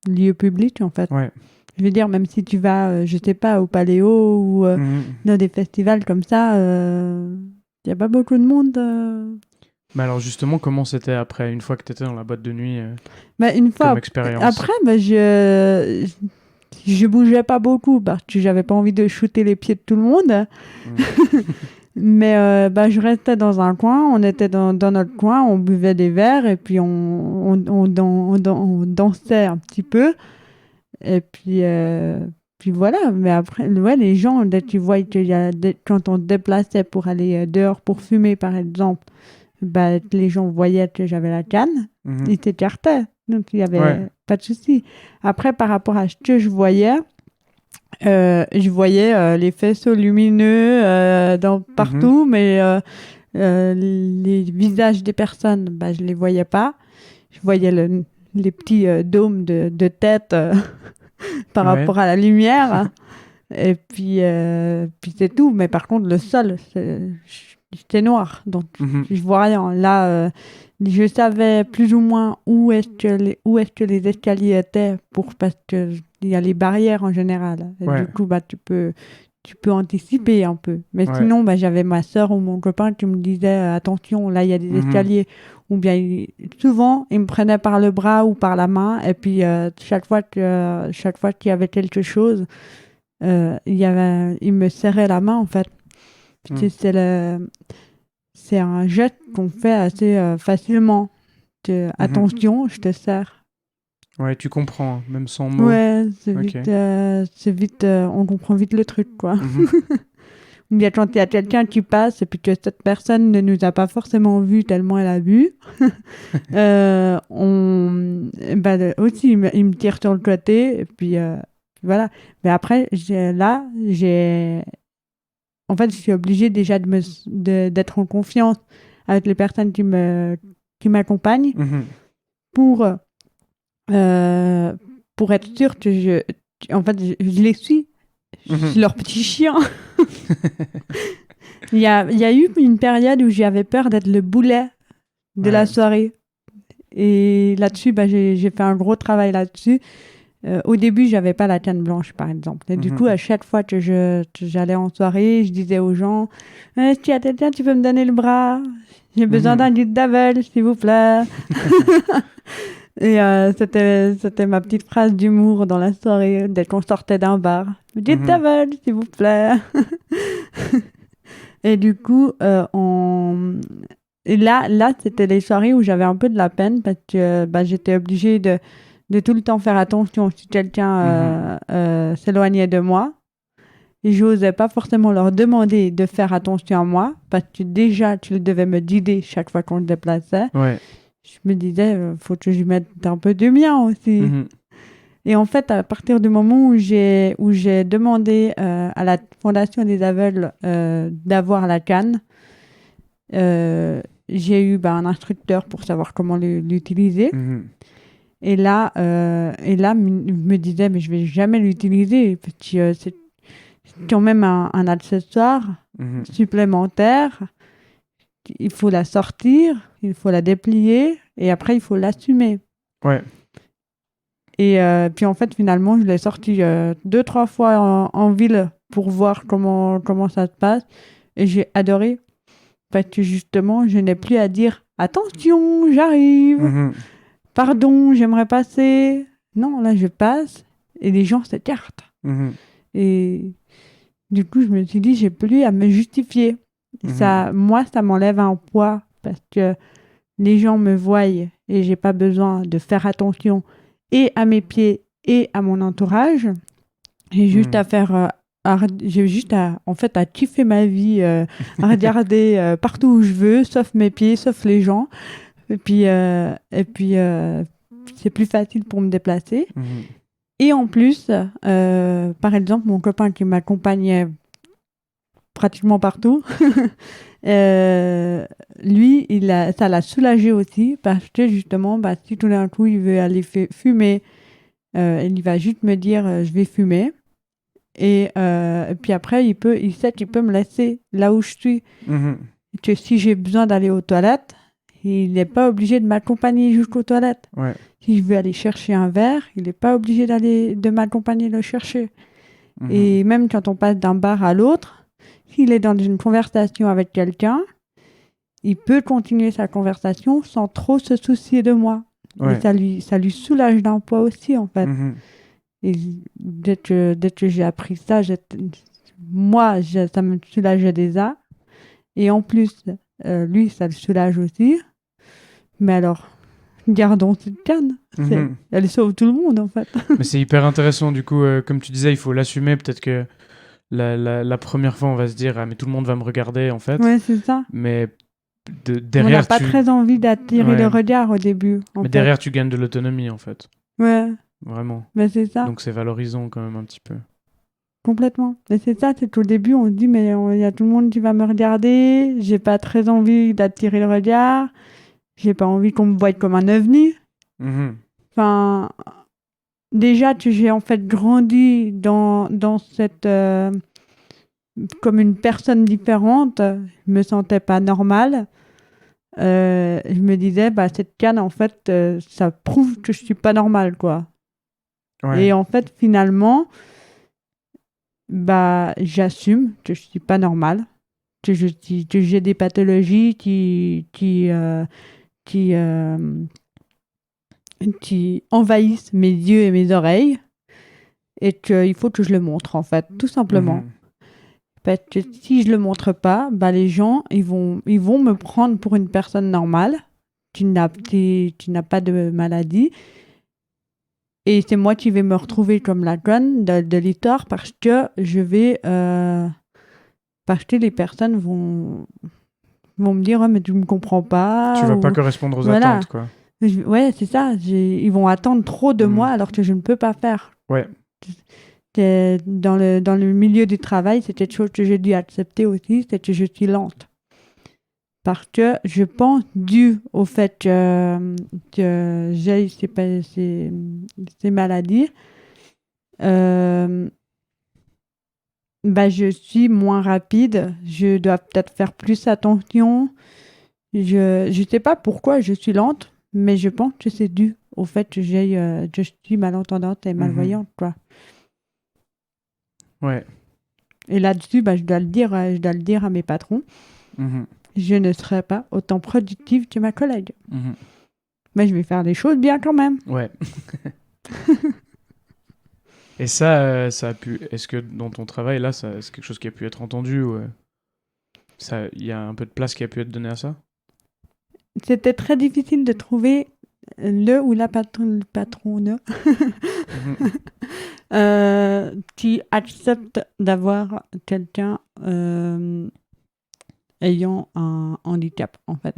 lieux publics, en fait. Ouais. Je veux dire, même si tu vas, je sais pas, au Paléo ou dans des festivals comme ça, il n'y a pas beaucoup de monde. Mais alors justement, comment c'était après, une fois que tu étais dans la boîte de nuit Une fois, comme expérience? après, je bougeais pas beaucoup parce que j'avais pas envie de shooter les pieds de tout le monde. Mais je restais dans un coin, on était dans notre coin, on buvait des verres et puis on dansait un petit peu. Et puis voilà. Mais après, ouais, les gens, dès que tu vois quand on se déplaçait pour aller dehors pour fumer, par exemple, les gens voyaient que j'avais la canne, ils s'écartaient. Donc, il n'y avait pas de souci. Après, par rapport à ce que je voyais les faisceaux lumineux partout, mais les visages des personnes, je les voyais pas. Je voyais les petits dômes de tête par rapport à la lumière. Et puis c'est tout. Mais par contre, le sol, c'était noir. Donc, je vois rien. Là, je savais plus ou moins où est-ce que les escaliers étaient parce que il y a les barrières en général. Et du coup, tu peux anticiper un peu. Mais sinon, j'avais ma sœur ou mon copain qui me disait attention, là, il y a des escaliers. Ou bien, souvent, il me prenait par le bras ou par la main. Et puis, chaque fois qu'il y avait quelque chose, il me serrait la main, en fait. C'est un geste qu'on fait assez facilement. Attention, je te serre. Ouais, tu comprends, même sans mots. Ouais, c'est vite, on comprend vite le truc, quoi. Ou bien quand il y a quelqu'un qui passe et puis que cette personne ne nous a pas forcément vu tellement elle a bu, aussi, il me tire sur le côté et puis voilà. Mais après, en fait, je suis obligée déjà d'être en confiance avec les personnes qui m'accompagnent pour être sûre que je les suis. Je suis leur petit chien. Il y a eu une période où j'avais peur d'être le boulet de la soirée. Et là-dessus, j'ai fait un gros travail là-dessus. Au début, j'avais pas la canne blanche, par exemple. Et du coup, à chaque fois que j'allais en soirée, je disais aux gens si tu as quelqu'un, tu peux me donner le bras. J'ai besoin d'un guide d'aveugle, s'il vous plaît. Et c'était ma petite phrase d'humour dans la soirée, dès qu'on sortait d'un bar. Guide d'aveugle, s'il vous plaît. Et du coup, et là, c'était les soirées où j'avais un peu de la peine parce que j'étais obligée de tout le temps faire attention si quelqu'un s'éloignait de moi. Et je n'osais pas forcément leur demander de faire attention à moi parce que déjà, tu devais me guider chaque fois qu'on se déplaçait. Ouais. Je me disais, faut que je mette un peu de mien aussi. Et en fait, à partir du moment où j'ai demandé à la Fondation des aveugles d'avoir la canne, j'ai eu un instructeur pour savoir comment l'utiliser. Et là, il me disait, mais je vais jamais l'utiliser parce que c'est quand même un accessoire supplémentaire. Il faut la sortir, il faut la déplier et après, il faut l'assumer. Ouais. Et puis en fait, finalement, je l'ai sorti 2-3 fois en ville pour voir comment ça se passe. Et j'ai adoré. Parce que justement, je n'ai plus à dire « Attention, j'arrive !» Pardon, j'aimerais passer. Non, là, je passe et les gens s'écartent. Et du coup, je me suis dit, j'ai plus à me justifier. Ça m'enlève un poids parce que les gens me voient et j'ai pas besoin de faire attention et à mes pieds et à mon entourage. J'ai juste à faire... j'ai juste en fait, à kiffer ma vie, à regarder partout où je veux, sauf mes pieds, sauf les gens. Et puis, c'est plus facile pour me déplacer. Et en plus, par exemple, mon copain qui m'accompagnait pratiquement partout, lui, ça l'a soulagé aussi parce que justement, si tout d'un coup il veut aller fumer, il va juste me dire je vais fumer. Et puis après, il sait qu'il peut me laisser là où je suis. Que si j'ai besoin d'aller aux toilettes, il n'est pas obligé de m'accompagner jusqu'aux toilettes. Ouais. Si je veux aller chercher un verre, il n'est pas obligé de m'accompagner le chercher. Et même quand on passe d'un bar à l'autre, s'il est dans une conversation avec quelqu'un, il peut continuer sa conversation sans trop se soucier de moi. Ouais. Et ça lui soulage d'un poids aussi, en fait. Et dès que j'ai appris ça, moi, ça me soulageait déjà. Et en plus, lui, ça le soulage aussi. Mais alors, gardons cette canne. Elle sauve tout le monde, en fait. Mais c'est hyper intéressant, du coup, comme tu disais, il faut l'assumer. Peut-être que la première fois, on va se dire, ah, mais tout le monde va me regarder, en fait. Ouais, c'est ça. Mais derrière, on n'a pas très envie d'attirer le regard au début. Mais derrière, tu gagnes de l'autonomie, en fait. Ouais. Vraiment. Mais c'est ça. Donc c'est valorisant quand même un petit peu. Complètement. Mais c'est ça, c'est qu'au début, on se dit, mais il y a tout le monde qui va me regarder, j'ai pas très envie d'attirer le regard, j'ai pas envie qu'on me voie comme un ovni. Enfin, déjà que j'ai en fait grandi dans cette... comme une personne différente, je me sentais pas normale. Je me disais, cette canne, en fait, ça prouve que je suis pas normale, quoi. Ouais. Et en fait, finalement, j'assume que je suis pas normale, que j'ai des pathologies qui envahissent mes yeux et mes oreilles, et qu'il faut que je le montre, en fait, tout simplement. Parce que si je le montre pas, les gens, ils vont me prendre pour une personne normale, qui n'a pas de maladie. Et c'est moi qui vais me retrouver comme la conne de l'histoire parce que je vais... parce que les personnes vont me dire « mais tu me comprends pas ». Tu vas pas correspondre aux attentes, quoi. Ouais, c'est ça. Ils vont attendre trop de moi alors que je ne peux pas faire. Ouais. Dans le milieu du travail, c'est quelque chose que j'ai dû accepter aussi, c'est que je suis lente. Parce que je pense, dû au fait que j'ai ces maladies, je suis moins rapide, je dois peut-être faire plus attention. Je sais pas pourquoi je suis lente, mais je pense que c'est dû au fait que je suis malentendante et malvoyante, quoi. Ouais. Et là-dessus, je dois le dire à mes patrons. Je ne serai pas autant productive que ma collègue. Mais je vais faire les choses bien quand même. Ouais. Et ça a pu... Est-ce que dans ton travail, là, c'est quelque chose qui a pu être entendu ou il y a un peu de place qui a pu être donnée à ça? C'était très difficile de trouver le ou la patronne qui accepte d'avoir quelqu'un ayant un handicap, en fait.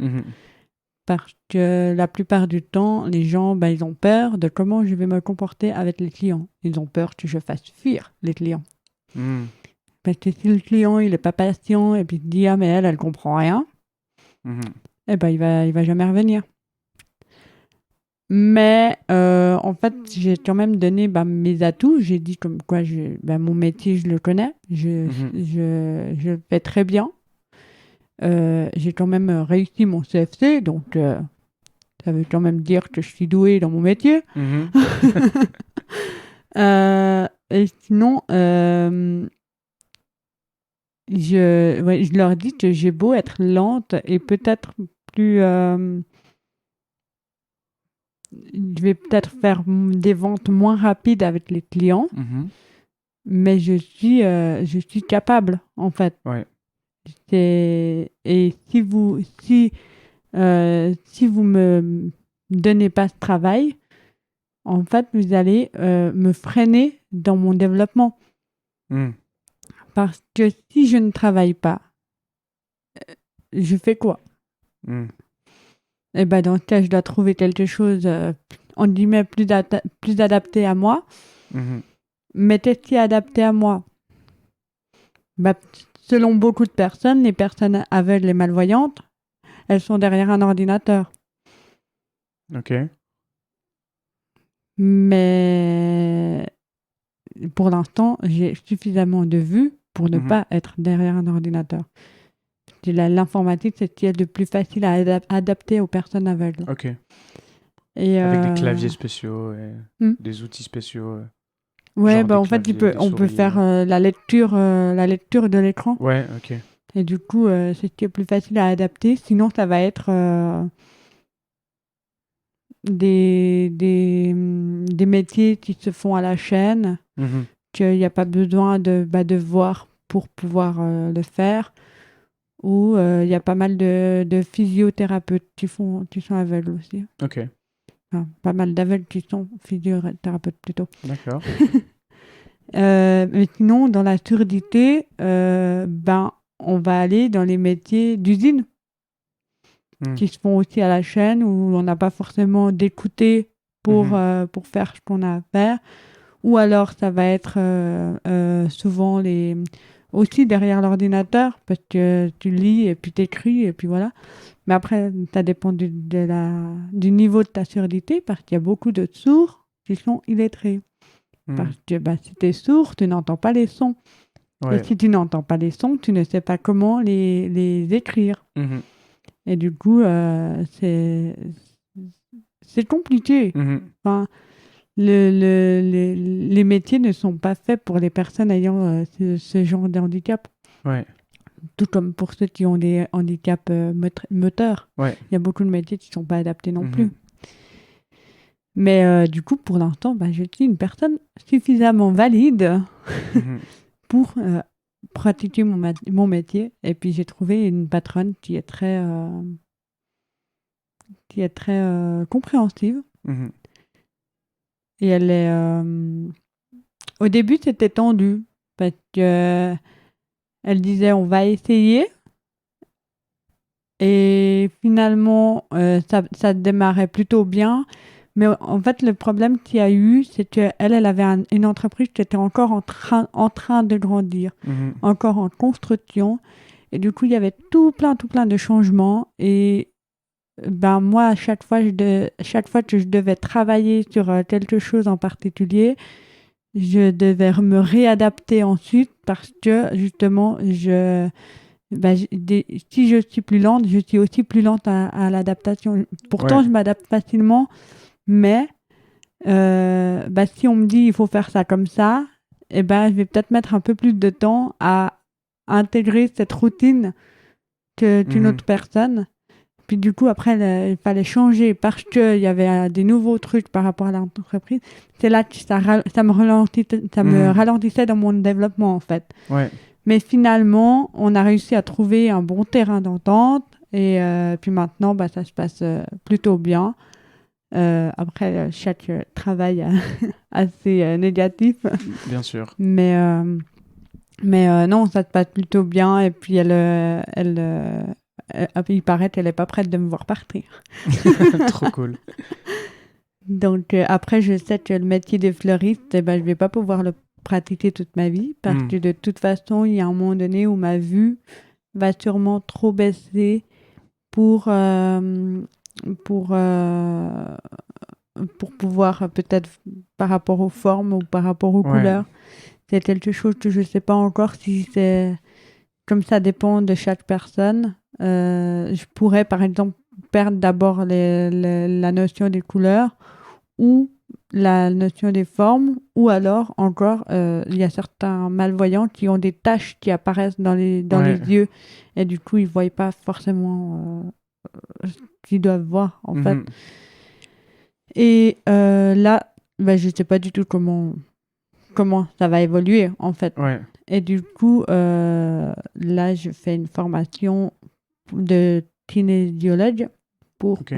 Parce que la plupart du temps, les gens, ils ont peur de comment je vais me comporter avec les clients. Ils ont peur que je fasse fuir les clients. Parce que si le client, il n'est pas patient et puis il dit « ah, mais elle comprend rien », il va jamais revenir. Mais en fait, j'ai quand même donné mes atouts. J'ai dit comme quoi mon métier, je le connais. Je le fais très bien. J'ai quand même réussi mon CFC, donc ça veut quand même dire que je suis douée dans mon métier. Et sinon, je leur dis que j'ai beau être lente et peut-être plus... je vais peut-être faire des ventes moins rapides avec les clients, mais je suis capable, en fait. Ouais. Et si vous me donnez pas ce travail, en fait, vous allez me freiner dans mon développement. Parce que si je ne travaille pas, je fais quoi? Et ben dans ce cas, je dois trouver quelque chose, on guillemets, plus adapté à moi. Mais qu'est-ce qui est adapté à moi? Bah, selon beaucoup de personnes, les personnes aveugles et malvoyantes, elles sont derrière un ordinateur. Ok. Mais pour l'instant, j'ai suffisamment de vue pour ne pas être derrière un ordinateur. L'informatique, c'est ce qui est le plus facile à adapter aux personnes aveugles. Ok. Et avec des claviers spéciaux et des outils spéciaux. Ouais, bah en fait, on peut faire la lecture de l'écran. Ouais, ok. Et du coup, c'est ce qui est plus facile à adapter. Sinon, ça va être des métiers qui se font à la chaîne, qu'il n'y a pas besoin de voir pour pouvoir le faire. Ou il y a pas mal de physiothérapeutes qui sont aveugles aussi. Ok. Enfin, pas mal d'aveugles qui sont physiothérapeutes plutôt. D'accord. Mais sinon, dans la surdité, on va aller dans les métiers d'usine qui se font aussi à la chaîne, où on n'a pas forcément d'écouter pour faire ce qu'on a à faire. Ou alors, ça va être souvent aussi derrière l'ordinateur, parce que tu lis et puis t'écris, et puis voilà. Mais après, ça dépend du niveau de ta surdité, parce qu'il y a beaucoup de sourds qui sont illettrés. Parce que si tu es sourd, tu n'entends pas les sons. Ouais. Et si tu n'entends pas les sons, tu ne sais pas comment les écrire. Et du coup, c'est compliqué. Enfin, les métiers ne sont pas faits pour les personnes ayant ce genre de handicap. Ouais. Tout comme pour ceux qui ont des handicaps moteurs. Ouais. Il y a beaucoup de métiers qui ne sont pas adaptés non plus. Mais du coup, pour l'instant, je suis une personne suffisamment valide pour pratiquer mon métier. Et puis, j'ai trouvé une patronne qui est très compréhensive. Et elle est... Au début, c'était tendu parce que elle disait, on va essayer. Et finalement, ça démarrait plutôt bien. Mais en fait, le problème qu'il y a eu, c'est qu'elle avait une entreprise qui était encore en train de grandir, encore en construction. Et du coup, il y avait tout plein de changements. Et moi, à chaque fois que je devais travailler sur quelque chose en particulier, je devais me réadapter ensuite parce que, justement, si je suis plus lente, je suis aussi plus lente à l'adaptation. Pourtant, je m'adapte facilement. Mais si on me dit il faut faire ça comme ça, je vais peut-être mettre un peu plus de temps à intégrer cette routine qu'une autre personne. Puis du coup, après, il fallait changer parce qu'il y avait des nouveaux trucs par rapport à l'entreprise. C'est là que ça me ralentissait dans mon développement, en fait. Ouais. Mais finalement, on a réussi à trouver un bon terrain d'entente. Et puis maintenant, ça se passe plutôt bien. Après, chaque travail assez négatif. Bien sûr. Mais non, ça se passe plutôt bien. Et puis, il paraît qu'elle n'est pas prête de me voir partir. Trop cool. Donc, après, je sais que le métier de fleuriste, je ne vais pas pouvoir le pratiquer toute ma vie. Parce que de toute façon, il y a un moment donné où ma vue va sûrement trop baisser pour pouvoir peut-être par rapport aux formes ou par rapport aux couleurs. C'est quelque chose que je ne sais pas encore si c'est... Comme ça dépend de chaque personne. Je pourrais par exemple perdre d'abord la notion des couleurs ou la notion des formes, ou alors encore il y a certains malvoyants qui ont des taches qui apparaissent dans les yeux et du coup ils ne voient pas forcément ce qu'ils doivent voir en fait. Et là, je ne sais pas du tout comment ça va évoluer, en fait. Ouais. Et du coup, là, je fais une formation de kinésiologue pour Ok.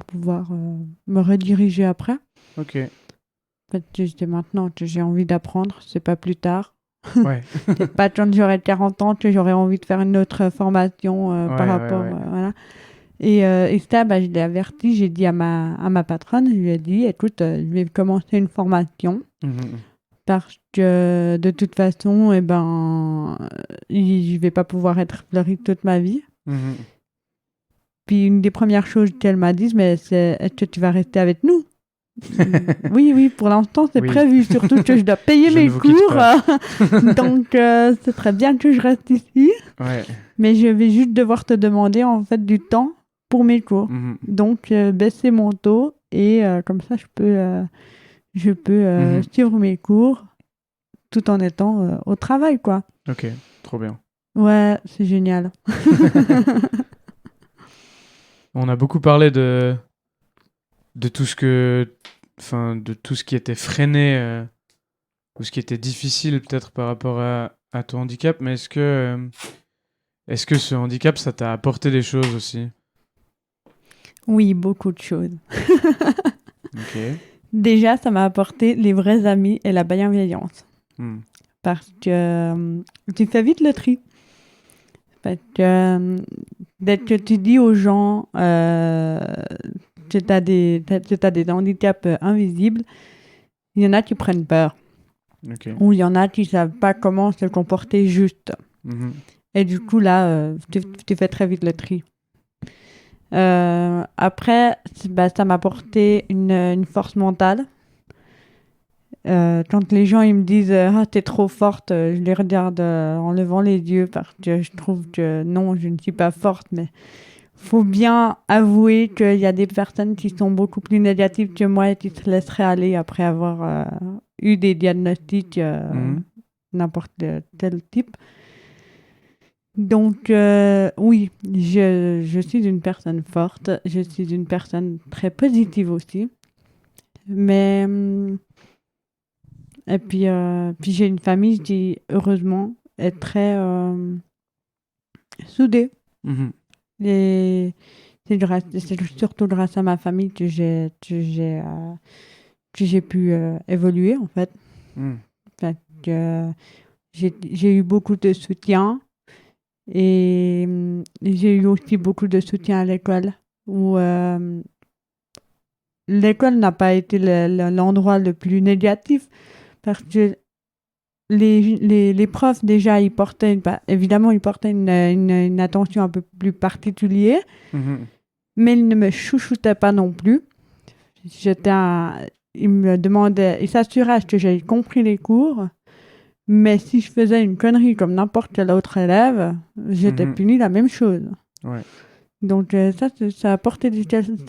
pouvoir me rediriger après. Ok. En fait, c'est maintenant que j'ai envie d'apprendre, c'est pas plus tard. Ouais. C'est pas quand j'aurai 40 ans que j'aurai envie de faire une autre formation par Ouais, rapport. ouais. Voilà. Et ça, je l'ai averti, j'ai dit à ma patronne, je lui ai dit, écoute, je vais commencer une formation Mhm. parce que de toute façon, je vais pas pouvoir être fleuriste toute ma vie. Mhm. Puis une des premières choses qu'elle m'a dit, mais c'est, est-ce que tu vas rester avec nous? Oui, pour l'instant, c'est Oui. prévu, surtout que je dois payer Je mes ne vous quitte cours. pas. Donc, c'est très bien que je reste ici. Ouais. Mais je vais juste devoir te demander, en fait, du temps pour mes cours. Mhm. Donc, baisser mon taux et comme ça, je peux Mhm. suivre mes cours tout en étant au travail, quoi. Ok, trop bien. Ouais, c'est génial. On a beaucoup parlé de tout ce que, enfin, de tout ce qui était freiné ou ce qui était difficile peut-être par rapport à ton handicap, mais est-ce que ce handicap, ça t'a apporté des choses aussi? Oui, beaucoup de choses. Ok. Déjà, ça m'a apporté les vrais amis et la bienveillance. Hmm. Parce que tu fais vite le tri. Parce que dès que tu dis aux gens que tu as des handicaps invisibles, il y en a qui prennent peur. Ok. Ou il y en a qui ne savent pas comment se comporter juste. Mhm. Et du coup, là, tu fais très vite le tri. Après, ça m'a apporté une force mentale. Quand les gens ils me disent ah t'es trop forte, je les regarde en levant les yeux parce que je trouve que non, je ne suis pas forte, mais faut bien avouer qu'il y a des personnes qui sont beaucoup plus négatives que moi et qui se laisseraient aller après avoir eu des diagnostics Mhm. n'importe quel type. Donc oui, je suis une personne forte, je suis une personne très positive aussi, mais et puis j'ai une famille qui, heureusement, est très soudée. Mhm. Et c'est surtout grâce à ma famille que j'ai pu évoluer, en fait. Mhm. Fait que j'ai eu beaucoup de soutien et j'ai eu aussi beaucoup de soutien à l'école où l'école n'a pas été l'endroit le plus négatif parce que les profs, déjà, évidemment, ils portaient une attention un peu plus particulière, Mhm. mais ils ne me chouchoutaient pas non plus. Ils me demandaient, ils s'assuraient que j'avais compris les cours, mais si je faisais une connerie comme n'importe quel autre élève, j'étais Mhm. punie la même chose. Ouais. Donc ça a apporté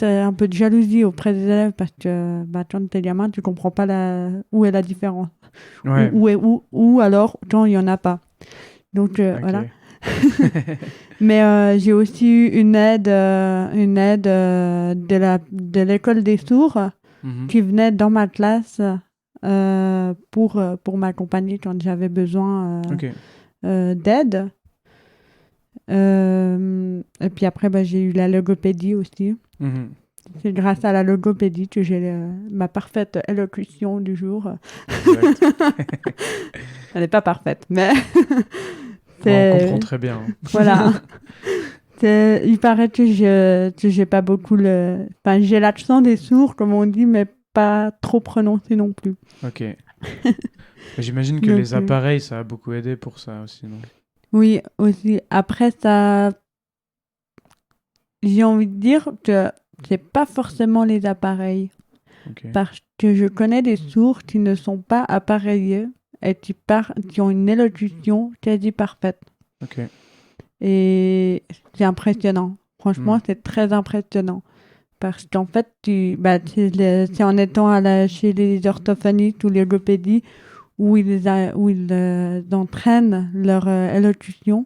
un peu de jalousie auprès des élèves parce que quand t'es gamin, tu comprends pas où est la différence. Ouais. Ou alors quand il n'y en a pas. Donc Ok. voilà. Mais j'ai aussi eu une aide de l'école des sourds Mhm. qui venait dans ma classe pour m'accompagner quand j'avais besoin Ok. d'aide. Et puis après, j'ai eu la logopédie aussi. Mhm. C'est grâce à la logopédie que j'ai ma parfaite élocution du jour. Exact. Elle n'est pas parfaite, mais Bon, on comprend c'est... très bien, hein. Voilà. Il paraît que j'ai pas beaucoup le... Enfin, j'ai l'accent des sourds, comme on dit, mais pas trop prononcé non plus. Ok. J'imagine que Donc, les appareils, ça a beaucoup aidé pour ça aussi, non? oui, aussi. Après, ça... J'ai envie de dire que c'est pas forcément les appareils. Ok. Parce que je connais des sourds qui ne sont pas appareillés et qui ont une élocution quasi parfaite. Ok. Et c'est impressionnant. Franchement, Hmm. c'est très impressionnant. Parce qu'en fait, c'est en étant chez les orthophonistes ou les logopédies où ils entraînent leur élocution.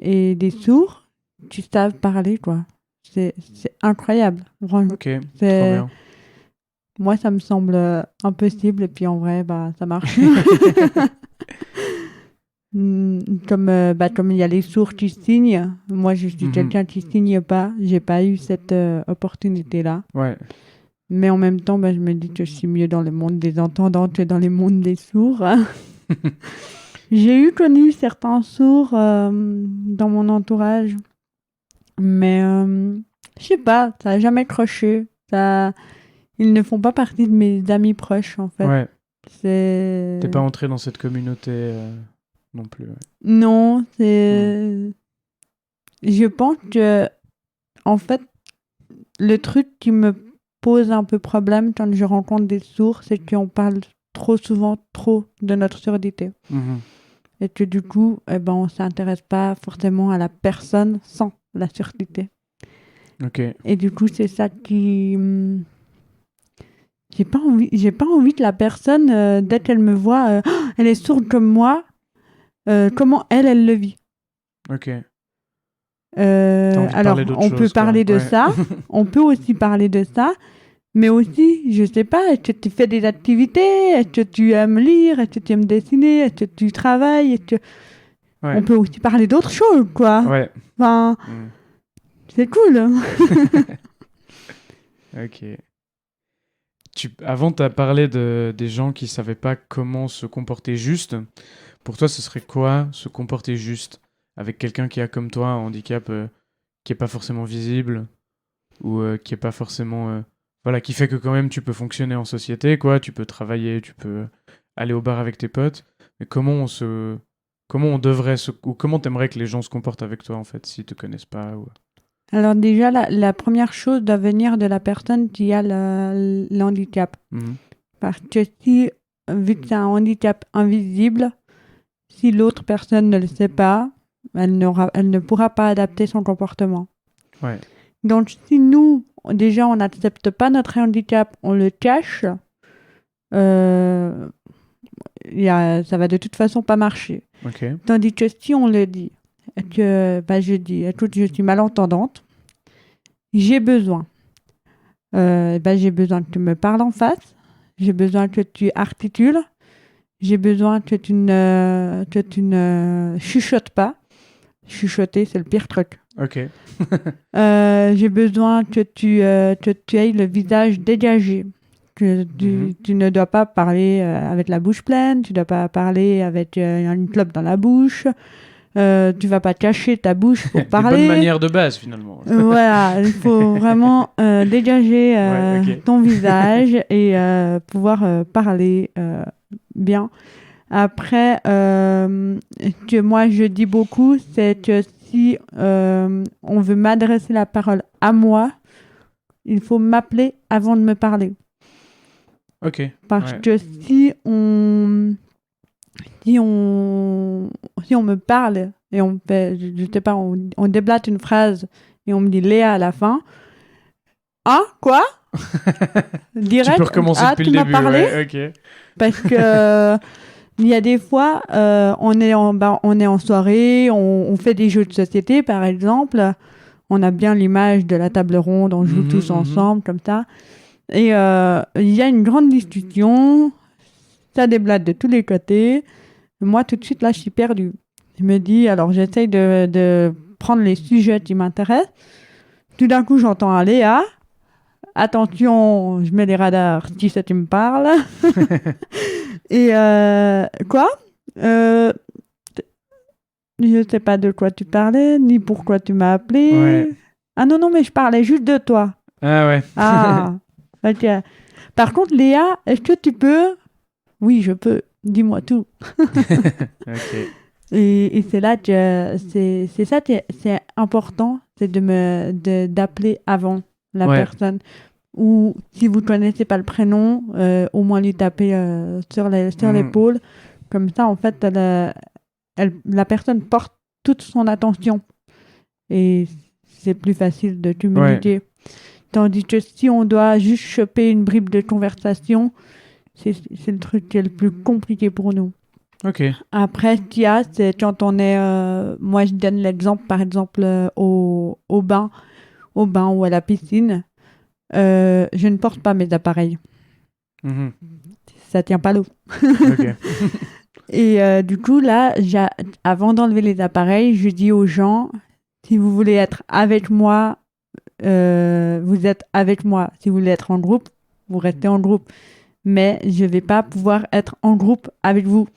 Et des sourds, qui savent parler, quoi. C'est incroyable. Vraiment. Ok. Trop bien. Moi, ça me semble impossible. Et puis en vrai, ça marche. Comme il y a les sourds qui signent, moi je suis quelqu'un qui signe pas, j'ai pas eu cette opportunité-là. Ouais. Mais en même temps, je me dis que je suis mieux dans le monde des entendants que dans le monde des sourds. J'ai connu certains sourds dans mon entourage, mais je sais pas, ça a jamais croché. Ils ne font pas partie de mes amis proches en fait. Ouais. T'es pas entré dans cette communauté non plus. Ouais. Non, c'est. Je pense que, en fait, le truc qui me pose un peu problème quand je rencontre des sourds, c'est qu'on parle trop souvent de notre surdité. Et que du coup, on s'intéresse pas forcément à la personne sans la surdité. Ok. Et du coup, c'est ça qui... J'ai pas envie que la personne, dès qu'elle me voit, elle est sourde comme moi, comment elle le vit. Ok. Alors, on peut parler de ça. On peut aussi parler de ça. Mais aussi, je sais pas, est-ce que tu fais des activités? Est-ce que tu aimes lire? Est-ce que tu aimes dessiner? Est-ce que tu travailles? Ouais. On peut aussi parler d'autres choses, quoi. Ouais. Enfin, c'est cool. Ok. Avant, tu as parlé des gens qui savaient pas comment se comporter juste. Pour toi, ce serait quoi se comporter juste avec quelqu'un qui a comme toi un handicap qui est pas forcément visible ou qui est pas forcément voilà, qui fait que quand même tu peux fonctionner en société, quoi, tu peux travailler, tu peux aller au bar avec tes potes, mais comment t'aimerais que les gens se comportent avec toi en fait s'ils te connaissent pas ou... Alors déjà, la première chose doit venir de la personne qui a le handicap. Parce que vu que c'est un handicap invisible, si l'autre personne ne le sait pas, elle ne pourra pas adapter son comportement. Ouais. Donc, si nous, déjà, on n'accepte pas notre handicap, on le cache, ça va de toute façon pas marcher. Okay. Tandis que si on le dit, je dis, écoute, je suis malentendante, j'ai besoin que tu me parles en face, j'ai besoin que tu articules, j'ai besoin que tu ne chuchotes pas. Chuchoter, c'est le pire truc. Ok. J'ai besoin que tu aies le visage dégagé. Que tu ne dois pas parler avec la bouche pleine, tu ne dois pas parler avec une clope dans la bouche, tu vas pas cacher ta bouche pour parler. Des bonnes manières de base, finalement. Voilà, il faut vraiment dégager ton visage et pouvoir parler bien. Après, que moi je dis beaucoup, c'est que si on veut m'adresser la parole à moi, il faut m'appeler avant de me parler. Ok. Parce que si on me parle et on fait, je sais pas, on déblate une phrase et on me dit Léa à la fin, ah, quoi? Direct, tu peux recommencer depuis le début. Parlé ouais, ok. Parce que il y a des fois, on est en soirée, on fait des jeux de société, par exemple. On a bien l'image de la table ronde, on joue tous ensemble, comme ça. Et il y a une grande discussion, ça déblate de tous les côtés. Moi, tout de suite, là, je suis perdue. Je me dis, alors j'essaye de prendre les sujets qui m'intéressent. Tout d'un coup, j'entends un Léa. Attention, je mets les radars, si ça tu me parles. Et quoi je sais pas de quoi tu parlais, ni pourquoi tu m'as appelé. Ouais. Ah non, mais je parlais juste de toi. Ah ouais. Ah, ok. Par contre, Léa, est-ce que tu peux? Oui, je peux. Dis-moi tout. Ok. Et c'est là que c'est ça que c'est important, c'est d'appeler avant la personne. Ou si vous ne connaissez pas le prénom, au moins lui taper sur l'épaule. Comme ça, en fait, la personne porte toute son attention. Et c'est plus facile de communiquer. Ouais. Tandis que si on doit juste choper une bribe de conversation, c'est le truc qui est le plus compliqué pour nous. Ok. Après, ce qu'il y a, c'est quand on est... moi, je donne l'exemple, par exemple, au bain ou à la piscine. Je ne porte pas mes appareils. Ça tient pas l'eau. Ok. Et du coup, là, avant d'enlever les appareils, je dis aux gens, si vous voulez être avec moi, vous êtes avec moi. Si vous voulez être en groupe, vous restez en groupe. Mais je vais pas pouvoir être en groupe avec vous.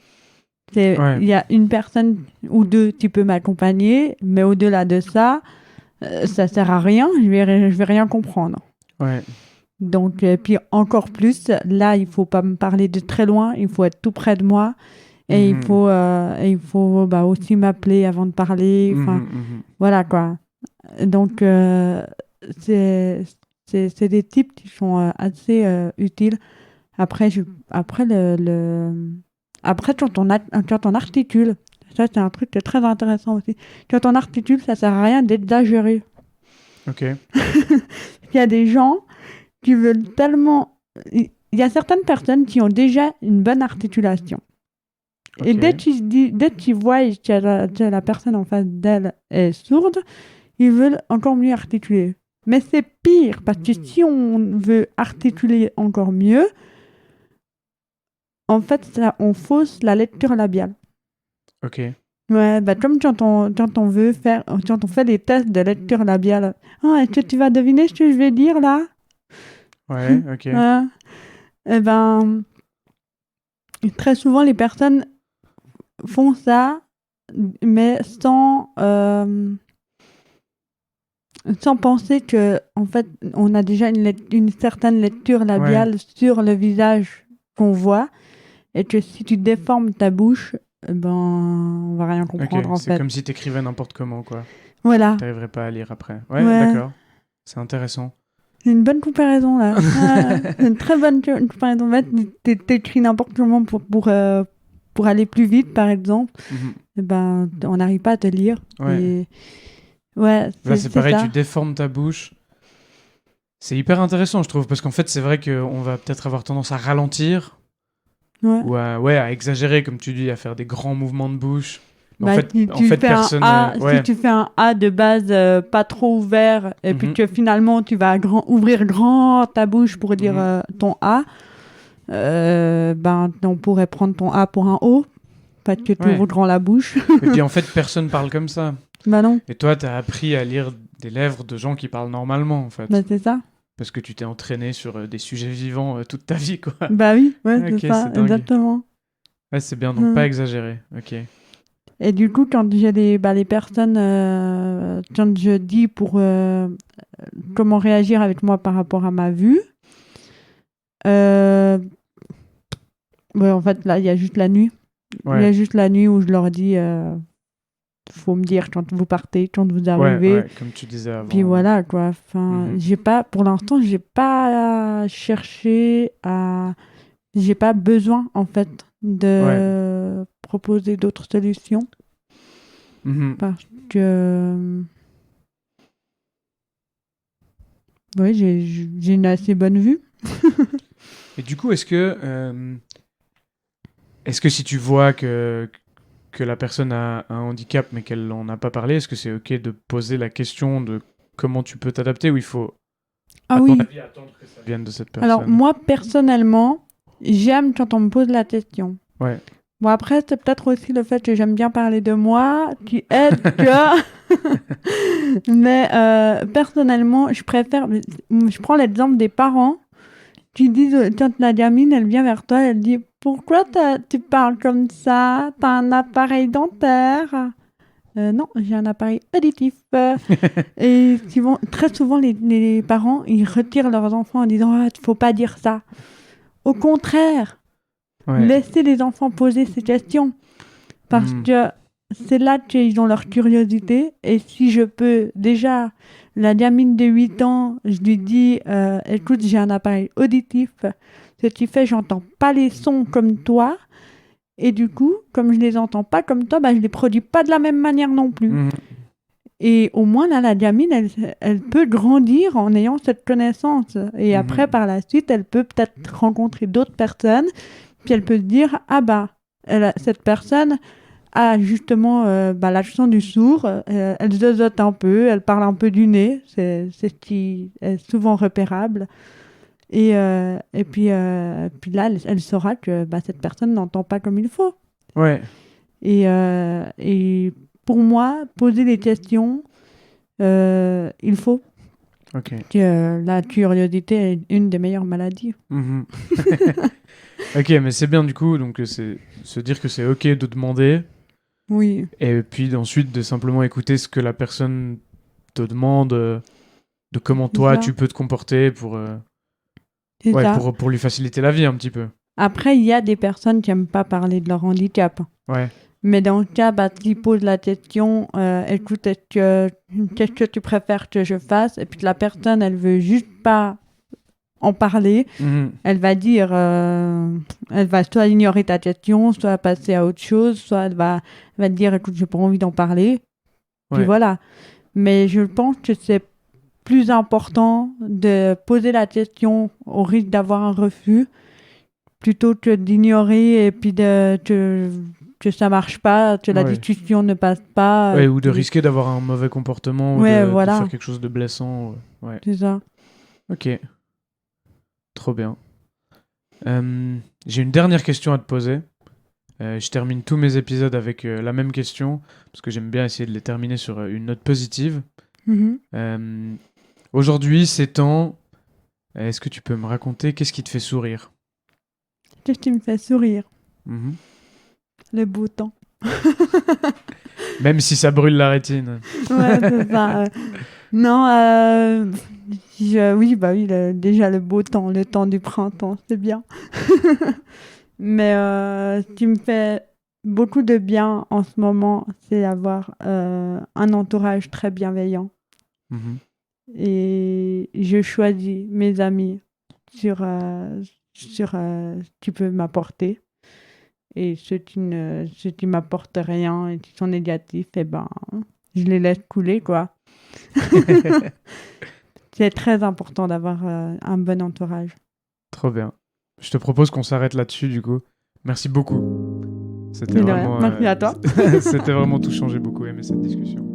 Ouais. Il y a une personne ou deux qui peut m'accompagner, mais au-delà de ça, ça sert à rien. Je vais rien comprendre. Ouais. Donc, puis encore plus, là, il faut pas me parler de très loin. Il faut être tout près de moi. Et il faut aussi m'appeler avant de parler. Enfin, voilà quoi. Donc, c'est des types qui sont assez utiles. Après, après quand on articule, ça c'est un truc qui est très intéressant aussi. Quand on articule, ça sert à rien d'exagérer. Ok. Il y a des gens qui veulent tellement... Il y a certaines personnes qui ont déjà une bonne articulation. Ok. Et dès qu'ils voient que la personne en face d'elle est sourde, ils veulent encore mieux articuler. Mais c'est pire, parce que si on veut articuler encore mieux, en fait, on fausse la lecture labiale. Ok. Ouais, comme quand on veut faire, quand on fait des tests de lecture labiale. Ah, est-ce que tu vas deviner ce que je vais dire là? Ouais, ok. Ouais. Eh ben, très souvent, les personnes font ça, mais sans penser que, en fait, on a déjà une certaine lecture labiale sur le visage qu'on voit, et que si tu déformes ta bouche, ben, on va rien comprendre en fait. C'est comme si t'écrivais n'importe comment, quoi. Voilà. T'arriverais pas à lire après. Ouais, Ouais. d'accord. C'est intéressant. C'est une bonne comparaison là. C'est une très bonne comparaison. En fait, t'écris n'importe comment pour aller plus vite, par exemple. Et ben, on n'arrive pas à te lire. Ouais. Et... Ouais, Là, c'est pareil, ça. tu déformes ta bouche. C'est hyper intéressant, je trouve, parce qu'en fait, c'est vrai qu'on va peut-être avoir tendance à ralentir ou à exagérer, comme tu dis, à faire des grands mouvements de bouche. Mais personne. Si tu fais un A de base pas trop ouvert, et puis que finalement tu vas ouvrir grand ta bouche pour dire ton A, ben on pourrait prendre ton A pour un O, parce que tu ouvres grand la bouche. Et puis en fait, personne parle comme ça. Bah non. Et toi, t'as appris à lire des lèvres de gens qui parlent normalement, en fait. Bah c'est ça. Parce que tu t'es entraîné sur des sujets vivants toute ta vie, quoi. Bah oui, c'est ça, exactement. Ouais, c'est bien, donc pas exagéré. Ok. Et du coup, quand j'ai les personnes, quand je dis pour comment réagir avec moi par rapport à ma vue, en fait, là, il y a juste la nuit. Il y a juste la nuit où je leur dis, faut me dire quand vous partez, quand vous arrivez. Ouais, comme tu disais avant. Puis voilà, quoi. Enfin, pour l'instant, j'ai pas cherché à... J'ai pas besoin, en fait, de proposer d'autres solutions. Parce que... Oui, j'ai une assez bonne vue. Et du coup, est-ce que si tu vois que la personne a un handicap mais qu'elle n'en a pas parlé, est-ce que c'est ok de poser la question de comment tu peux t'adapter ou il faut à ton avis attendre que ça vienne de cette personne? Alors moi, personnellement, j'aime quand on me pose la question. Ouais. Bon, après, c'est peut-être aussi le fait que j'aime bien parler de moi qui aide que... Mais personnellement, je prends l'exemple des parents qui disent, quand la gamine, elle vient vers toi, elle dit « Pourquoi tu parles comme ça? T'as un appareil dentaire ?» Non, j'ai un appareil auditif. Et très souvent, les parents, ils retirent leurs enfants en disant « Ah, faut pas dire ça. » Au contraire, laissez les enfants poser ces questions. Parce que c'est là qu'ils ont leur curiosité. Et si je peux, déjà, la gamine de 8 ans, je lui dis écoute, j'ai un appareil auditif. Ce qui fait, j'entends pas les sons comme toi. Et du coup, comme je les entends pas comme toi, je les produis pas de la même manière non plus. Et au moins, là, la gamine, elle peut grandir en ayant cette connaissance. Et après, par la suite, elle peut peut-être rencontrer d'autres personnes. Puis elle peut se dire, cette personne a justement l'accent du sourd. Elle zozote un peu, elle parle un peu du nez. C'est ce qui est souvent repérable. Et puis là, elle saura que cette personne n'entend pas comme il faut. Ouais. Et pour moi, poser des questions, il faut. Ok. La curiosité est une des meilleures maladies. Mhm. Ok, mais c'est bien du coup, donc c'est se dire que c'est ok de demander, Oui, et puis ensuite de simplement écouter ce que la personne te demande, de comment c'est toi ça. tu peux te comporter pour, C'est ouais, ça. pour lui faciliter la vie un petit peu. Après, il y a des personnes qui n'aiment pas parler de leur handicap. Ouais. Mais dans le cas, s'ils posent la question, écoute, qu'est-ce que tu préfères que je fasse? Et puis la personne, elle veut juste pas en parler. Mhm. Elle va dire, elle va soit ignorer ta question, soit passer à autre chose, soit elle va dire, écoute, j'ai pas envie d'en parler. Puis Ouais. voilà. Mais je pense que c'est plus important de poser la question au risque d'avoir un refus plutôt que d'ignorer et puis que ça marche pas, que la Ouais. discussion ne passe pas. Ouais, Et ou de puis, risquer d'avoir un mauvais comportement, ou ouais, de voilà, faire quelque chose de blessant. Ouais. c'est ça. Ok. Trop bien. J'ai une dernière question à te poser. Je termine tous mes épisodes avec la même question, parce que j'aime bien essayer de les terminer sur une note positive. Mhm. Aujourd'hui, c'est temps. Est-ce que tu peux me raconter qu'est-ce qui te fait sourire? Qu'est-ce qui me fait sourire? Mhm. Le beau temps. Même si ça brûle la rétine. Ouais, c'est ça. Non, oui, oui, déjà le beau temps, le temps du printemps, c'est bien. Mais ce qui me fait beaucoup de bien en ce moment, c'est d'avoir un entourage très bienveillant. Mhm. Et je choisis mes amis sur ce qui peut m'apporter. Et ceux qui m'apportent rien et qui sont négatifs, eh ben, je les laisse couler, quoi. C'est très important d'avoir un bon entourage. Trop bien. Je te propose qu'on s'arrête là-dessus, du coup. Merci beaucoup. C'était Mais de rien. vraiment, Merci à toi. c'était vraiment tout changé. Beaucoup aimé cette discussion.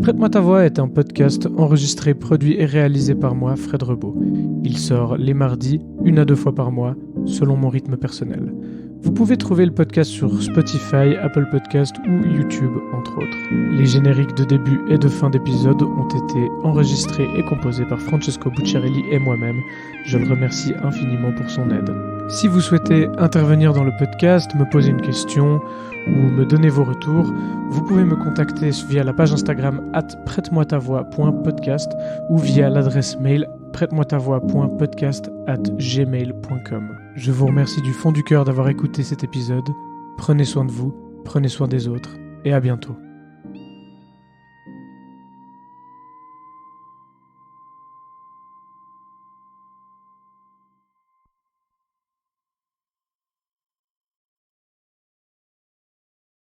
Prête-moi ta voix est un podcast enregistré, produit et réalisé par moi, Fred Rebaud. Il sort les mardis, 1 à 2 fois par mois, selon mon rythme personnel. Vous pouvez trouver le podcast sur Spotify, Apple Podcast ou YouTube, entre autres. Les génériques de début et de fin d'épisode ont été enregistrés et composés par Francesco Bucciarelli et moi-même. Je le remercie infiniment pour son aide. Si vous souhaitez intervenir dans le podcast, me poser une question ou me donner vos retours, vous pouvez me contacter via la page Instagram @prête-moi-ta-voix.podcast ou via l'adresse mail prête-moi-ta-voix.podcast@gmail.com. Je vous remercie du fond du cœur d'avoir écouté cet épisode. Prenez soin de vous, prenez soin des autres et à bientôt.